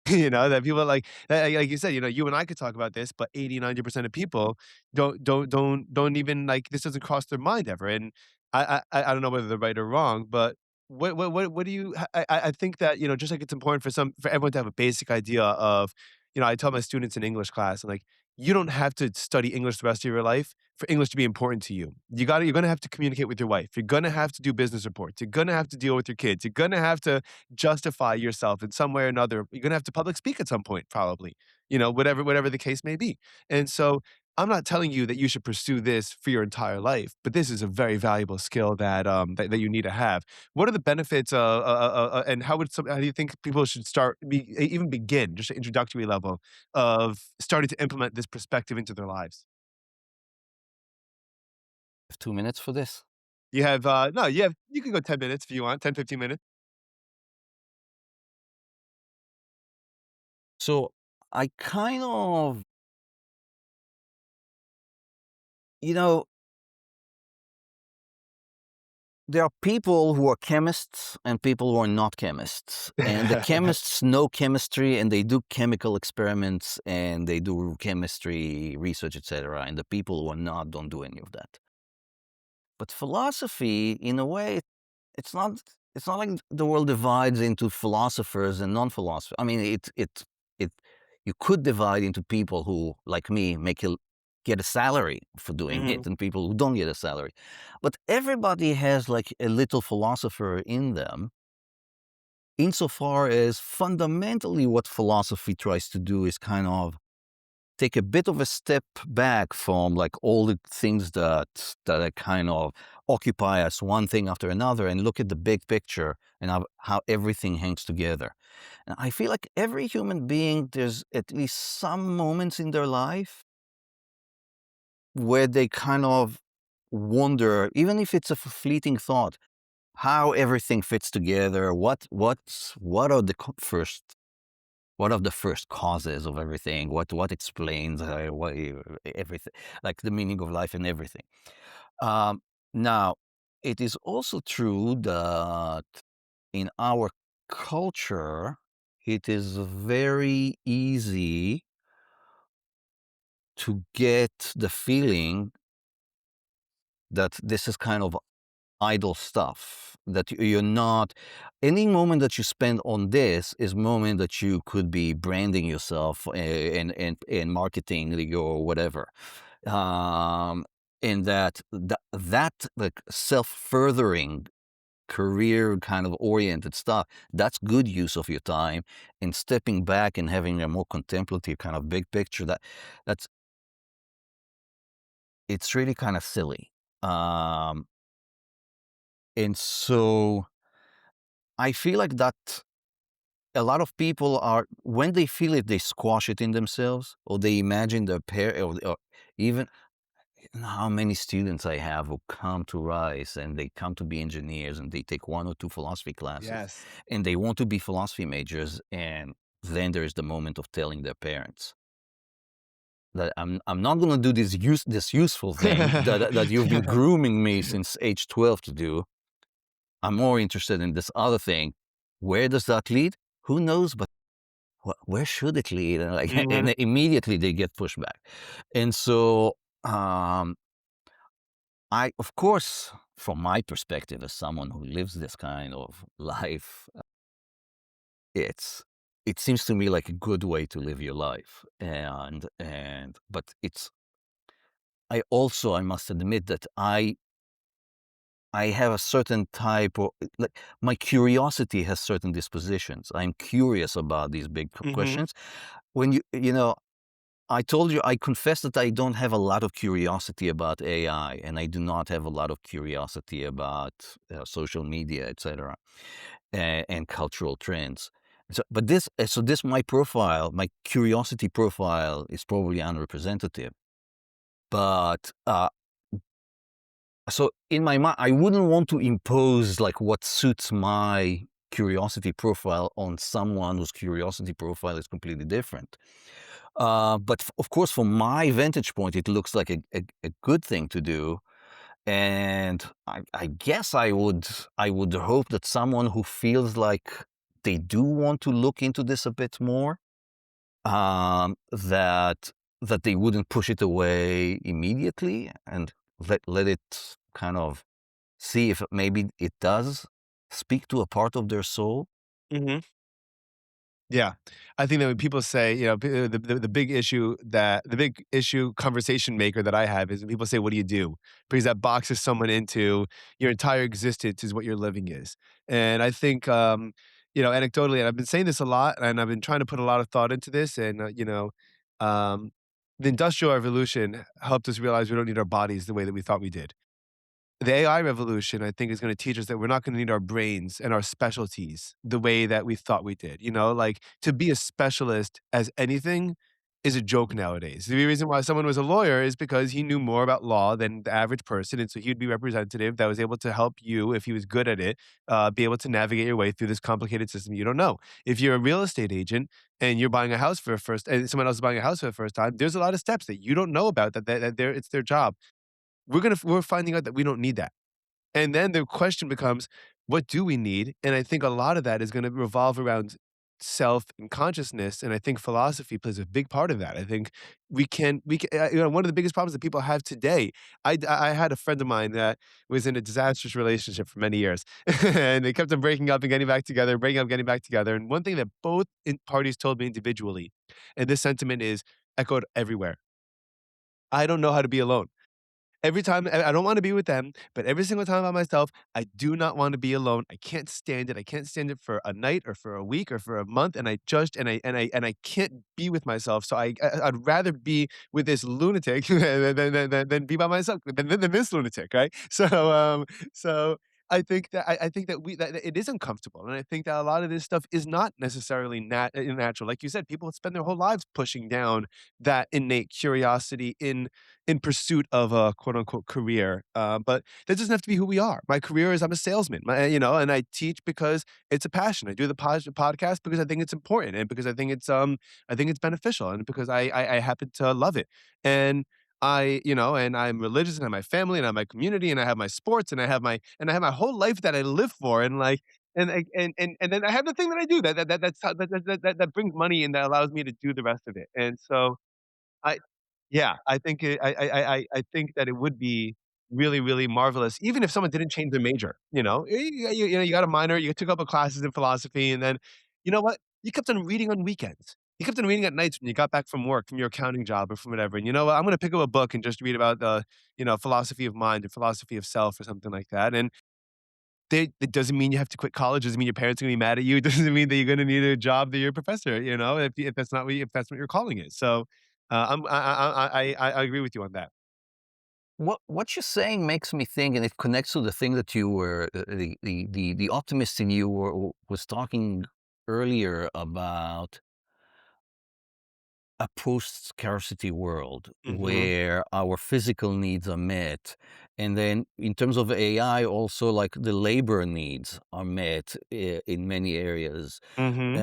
that people like you said, you and I could talk about this, but 80-90% of people don't even like this doesn't cross their mind ever. And I don't know whether they're right or wrong, but what do you I think that, just like it's important for everyone to have a basic idea of, I tell my students in English class, I'm like, you don't have to study English the rest of your life for English to be important to you. You're gonna have to communicate with your wife. You're gonna have to do business reports. You're gonna have to deal with your kids. You're gonna have to justify yourself in some way or another. You're gonna have to public speak at some point, probably, whatever the case may be. And so I'm not telling you that you should pursue this for your entire life, but this is a very valuable skill that you need to have. What are the benefits, and how do you think people should even begin, just an introductory level of starting to implement this perspective into their lives? 2 minutes for this. You have, no, you can go 10 minutes if you want, 10, 15 minutes. So I kind of, you know, there are people who are chemists and people who are not chemists. And the chemists know chemistry and they do chemical experiments and they do chemistry research, etc. And the people who are not don't do any of that. But philosophy, in a way, it's not it's not like the world divides into philosophers and non-philosophers. I mean, it you could divide into people who, like me, get a salary for doing it, Mhm. and people who don't get a salary. But everybody has like a little philosopher in them, insofar as fundamentally what philosophy tries to do is kind of take a bit of a step back from like all the things that are kind of occupy us one thing after another and look at the big picture and how everything hangs together. And I feel like every human being, there's at least some moments in their life where they kind of wonder, even if it's a fleeting thought, how everything fits together. What are the first what are the first causes of everything? What explains everything, like the meaning of life and everything. Um, Now, it is also true that in our culture, it is very easy to get the feeling that this is kind of idle stuff, that you're not, any moment that you spend on this is moment that you could be branding yourself and marketing your whatever. um and that like self-furthering, career kind of oriented stuff, that's good use of your time. And stepping back and having a more contemplative kind of big picture, that's it's really kind of silly. And so I feel like that a lot of people are, when they feel it, they squash it in themselves, or they imagine their or even, you know, how many students I have who come to Rice and they come to be engineers and they take one or two philosophy classes Yes. and they want to be philosophy majors, and then there's the moment of telling their parents that I'm not going to do this useful thing that you've been grooming me since age 12 to do. I'm more interested in this other thing. Where does that lead? Who knows? But where should it lead? And like, Mhm. and immediately they get pushed back. And so Um, I, of course, from my perspective as someone who lives this kind of life, it's it seems to me like a good way to live your life, and but it's I also, I must admit that I have a certain type of like, my curiosity has certain dispositions. I'm curious about these big Mhm. questions. When you know, I told you, I confess that I don't have a lot of curiosity about AI, and I do not have a lot of curiosity about social media, etc., and cultural trends. So this my profile, my curiosity profile is probably unrepresentative. But so in my mind, I wouldn't want to impose like what suits my curiosity profile on someone whose curiosity profile is completely different. But of course, from my vantage point, it looks like a good thing to do. And I guess I would hope that someone who feels like they do want to look into this a bit more, that they wouldn't push it away immediately and let it kind of see if maybe it does speak to a part of their soul. Mhm. Yeah. I think that when people say, the big issue conversation maker that I have is when people say, "What do you do?" Because that boxes someone into your entire existence is what your living is. And I think, anecdotally, and I've been saying this a lot, and I've been trying to put a lot of thought into this, and, um, the Industrial Revolution helped us realize we don't need our bodies the way that we thought we did. The AI revolution, I think, is gonna teach us that we're not gonna need our brains and our specialties the way that we thought we did, Like, to be a specialist as anything is a joke nowadays. The reason why someone was a lawyer is because he knew more about law than the average person, and so he'd be representative that was able to help you, if he was good at it, be able to navigate your way through this complicated system you don't know. If you're a real estate agent and you're buying a house for a first and someone else is buying a house for the first time, there's a lot of steps that you don't know about that they're it's their job. We're finding out that we don't need that. And then the question becomes, what do we need? And I think a lot of that is gonna revolve around self and consciousness, and I think philosophy plays a big part of that. I think one of the biggest problems that people have today. I had a friend of mine that was in a disastrous relationship for many years, and they kept on breaking up and getting back together, breaking up, getting back together, and one thing that both parties told me individually, and this sentiment is echoed everywhere: "I don't know how to be alone." Every time I don't wanna be with them, but every single time by myself, I do not wanna be alone. I can't stand it. I can't stand it for a night or for a week or for a month, and I can't be with myself, so I'd rather be with this lunatic than be by myself than this lunatic, right? So I think that that it is uncomfortable, and I think that a lot of this stuff is not necessarily natural. Like you said, people spend their whole lives pushing down that innate curiosity in pursuit of a quote unquote career. But that doesn't have to be who we are. My career is I'm a salesman, and I teach because it's a passion. I do the podcast because I think it's important and because I think it's beneficial and because I happen to love it. And and I'm religious and I have my family and I have my community and I have my sports and I have my whole life that I live for and like and then I have the thing that I do that brings money and that allows me to do the rest of it. And so I yeah, I think it I think that it would be really, really marvelous, even if someone didn't change their major, you know? You got a minor, you took a couple classes in philosophy, and then you know what? You kept on reading on weekends. You kept on reading at nights when you got back from work, from your accounting job or from whatever, and you know what? I'm gonna pick up a book and just read about the, philosophy of mind or philosophy of self or something like that, and it doesn't mean you have to quit college, doesn't mean your parents are gonna be mad at you, doesn't mean that you're gonna need a job that you're a professor, if that's not if that's what your calling is. So, I agree with you on that. What you're saying makes me think, and it connects to the thing that you were the optimist in you was talking earlier about a post-scarcity world Mhm, where our physical needs are met, and then in terms of AI, also like the labor needs are met in many areas. mhm,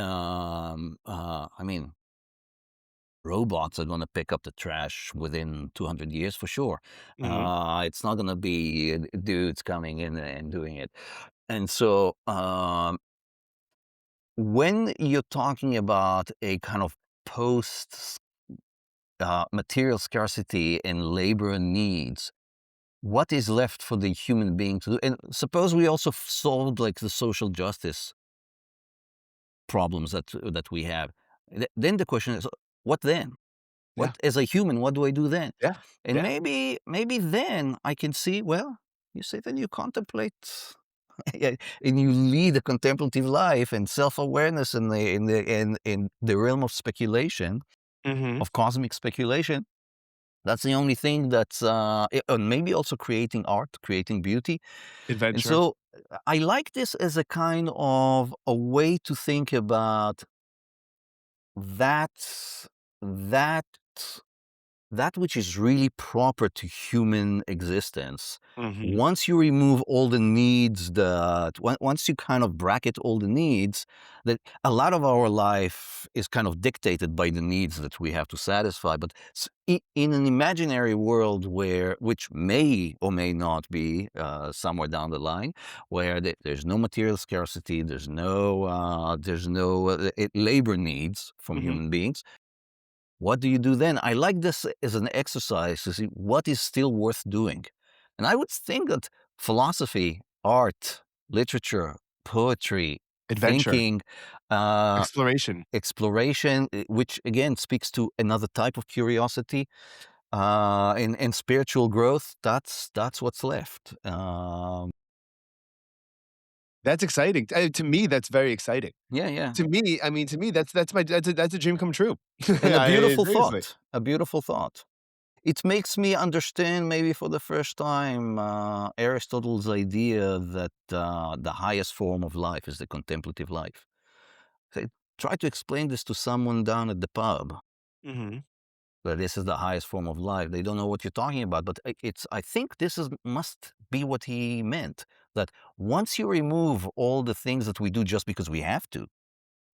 I mean, robots are going to pick up the trash within 200 years for sure. mhm, It's not going to be dudes coming in and doing it. And so, when you're talking about a kind of post material scarcity and labor needs, what is left for the human being to do? And suppose we also solved like the social justice problems that we have. Then the question is, what then? What Yeah. as a human, what do I do then? Yeah. And Yeah. maybe then I can see, well, you sit and you contemplate yeah, and you lead a contemplative life and self-awareness in the realm of speculation, Mhm. of cosmic speculation. That's the only thing that's and maybe also creating art, creating beauty. And Adventure. so I like this as a kind of a way to think about that that that which is really proper to human existence. Mhm. Once you remove all the needs, once you kind of bracket all the needs, that a lot of our life is kind of dictated by the needs that we have to satisfy. But in an imaginary world where, which may or may not be somewhere down the line, where there's no material scarcity, there's no labor needs from Mhm. human beings, what do you do then? I like this as an exercise to see what is still worth doing. And I would think that philosophy, art, literature, poetry, Adventure. thinking, uh, Exploration. exploration, which again speaks to another type of curiosity, and spiritual growth, that's what's left. That's exciting. To me, that's very exciting. Yeah, yeah. To me, I mean, to me, that's a dream come true. And a I beautiful seriously. thought, a beautiful thought. It makes me understand maybe for the first time Aristotle's idea that the highest form of life is the contemplative life. So try to explain this to someone down at the pub Mhm. that this is the highest form of life. They don't know what you're talking about, but I think this is must be what he meant. That once you remove all the things that we do just because we have to,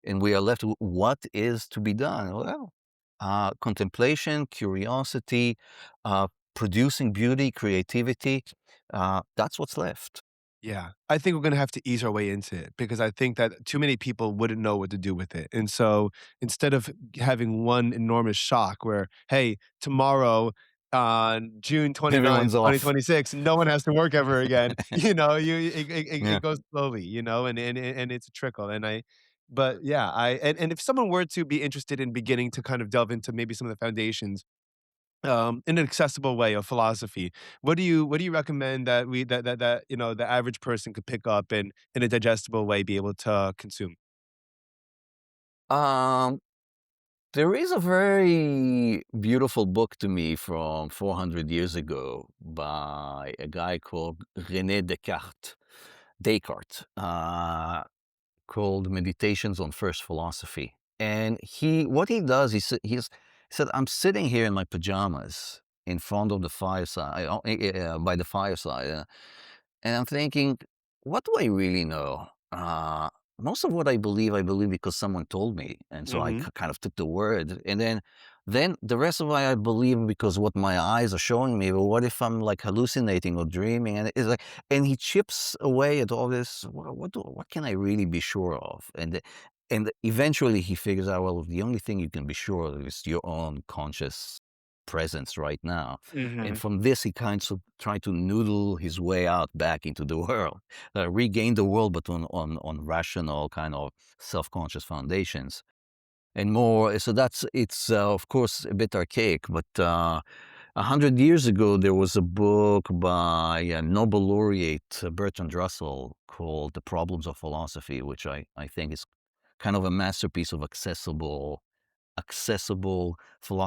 and we are left with what is to be done. Well, contemplation, curiosity, producing beauty, creativity. That's what's left. Yeah. I think we're gonna have to ease our way into it because I think that too many people wouldn't know what to do with it. And so instead of having one enormous shock where, hey, tomorrow on June 29th, Everyone's off. 2026, no one has to work ever again, Yeah. it goes slowly, and it's a trickle. But yeah, and if someone were to be interested in beginning to kind of delve into maybe some of the foundations in an accessible way of philosophy. What do you recommend that the average person could pick up and in a digestible way be able to consume? Um, there is a very beautiful book to me from 400 years ago by a guy called René Descartes. Descartes. Called Meditations on First Philosophy. And what he does, he said, I'm sitting here in my pajamas in front of the fireside, by the fireside, and I'm thinking, what do I really know? Most of what I believe because someone told me, and so I Mhm. kind of took the word, and then the rest of it I believe because what my eyes are showing me. But what if I'm like hallucinating or dreaming? And it's like, and he chips away at all this. What can I really be sure of? And eventually he figures out, well, the only thing you can be sure of is your own conscious presence right now. And Mhm. from this, he kind of tried to noodle his way out back into the world, regain the world, but on rational kind of self-conscious foundations and more. So it's of course a bit archaic, but 100 years ago there was a book by Nobel laureate Bertrand Russell called "The Problems of Philosophy," which I think is kind of a masterpiece of accessible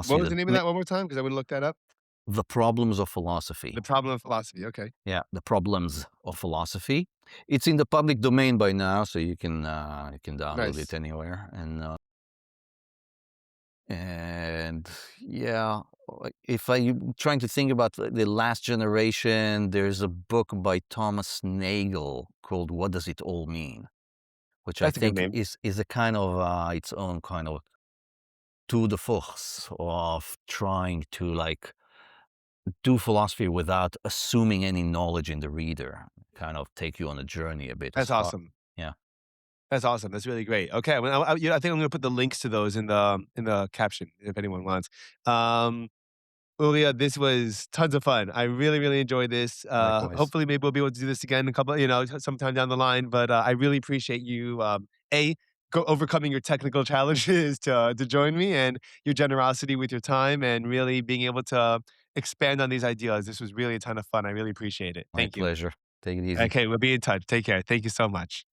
What philosophy was that the name of that one more time? Because I would look that up. the problems of philosophy. The Problem of Philosophy, okay. Yeah, the problems of philosophy. It's in the public domain by now, so you can download it Nice. anywhere. And yeah, like, if I'm trying to think about the last generation, there's a book by Thomas Nagel called "What Does It All Mean," which I That's a good think name. is a kind of its own kind of tour de force of trying to like do philosophy without assuming any knowledge in the reader, kind of take you on a journey a bit as That's far. awesome. Yeah. That's awesome. That's really great. Okay, well, I think I'm gonna put the links to those in the caption if anyone wants. Um, Uriah, this was tons of fun. I really, really enjoyed this. Likewise. Hopefully, maybe we'll be able to do this again a couple, sometime down the line. But I really appreciate you, a overcoming your technical challenges to join me, and your generosity with your time, and really being able to expand on these ideas. This was really a ton of fun. I really appreciate it. My Thank you. pleasure. Take it easy. Okay, we'll be in touch. Take care. Thank you so much.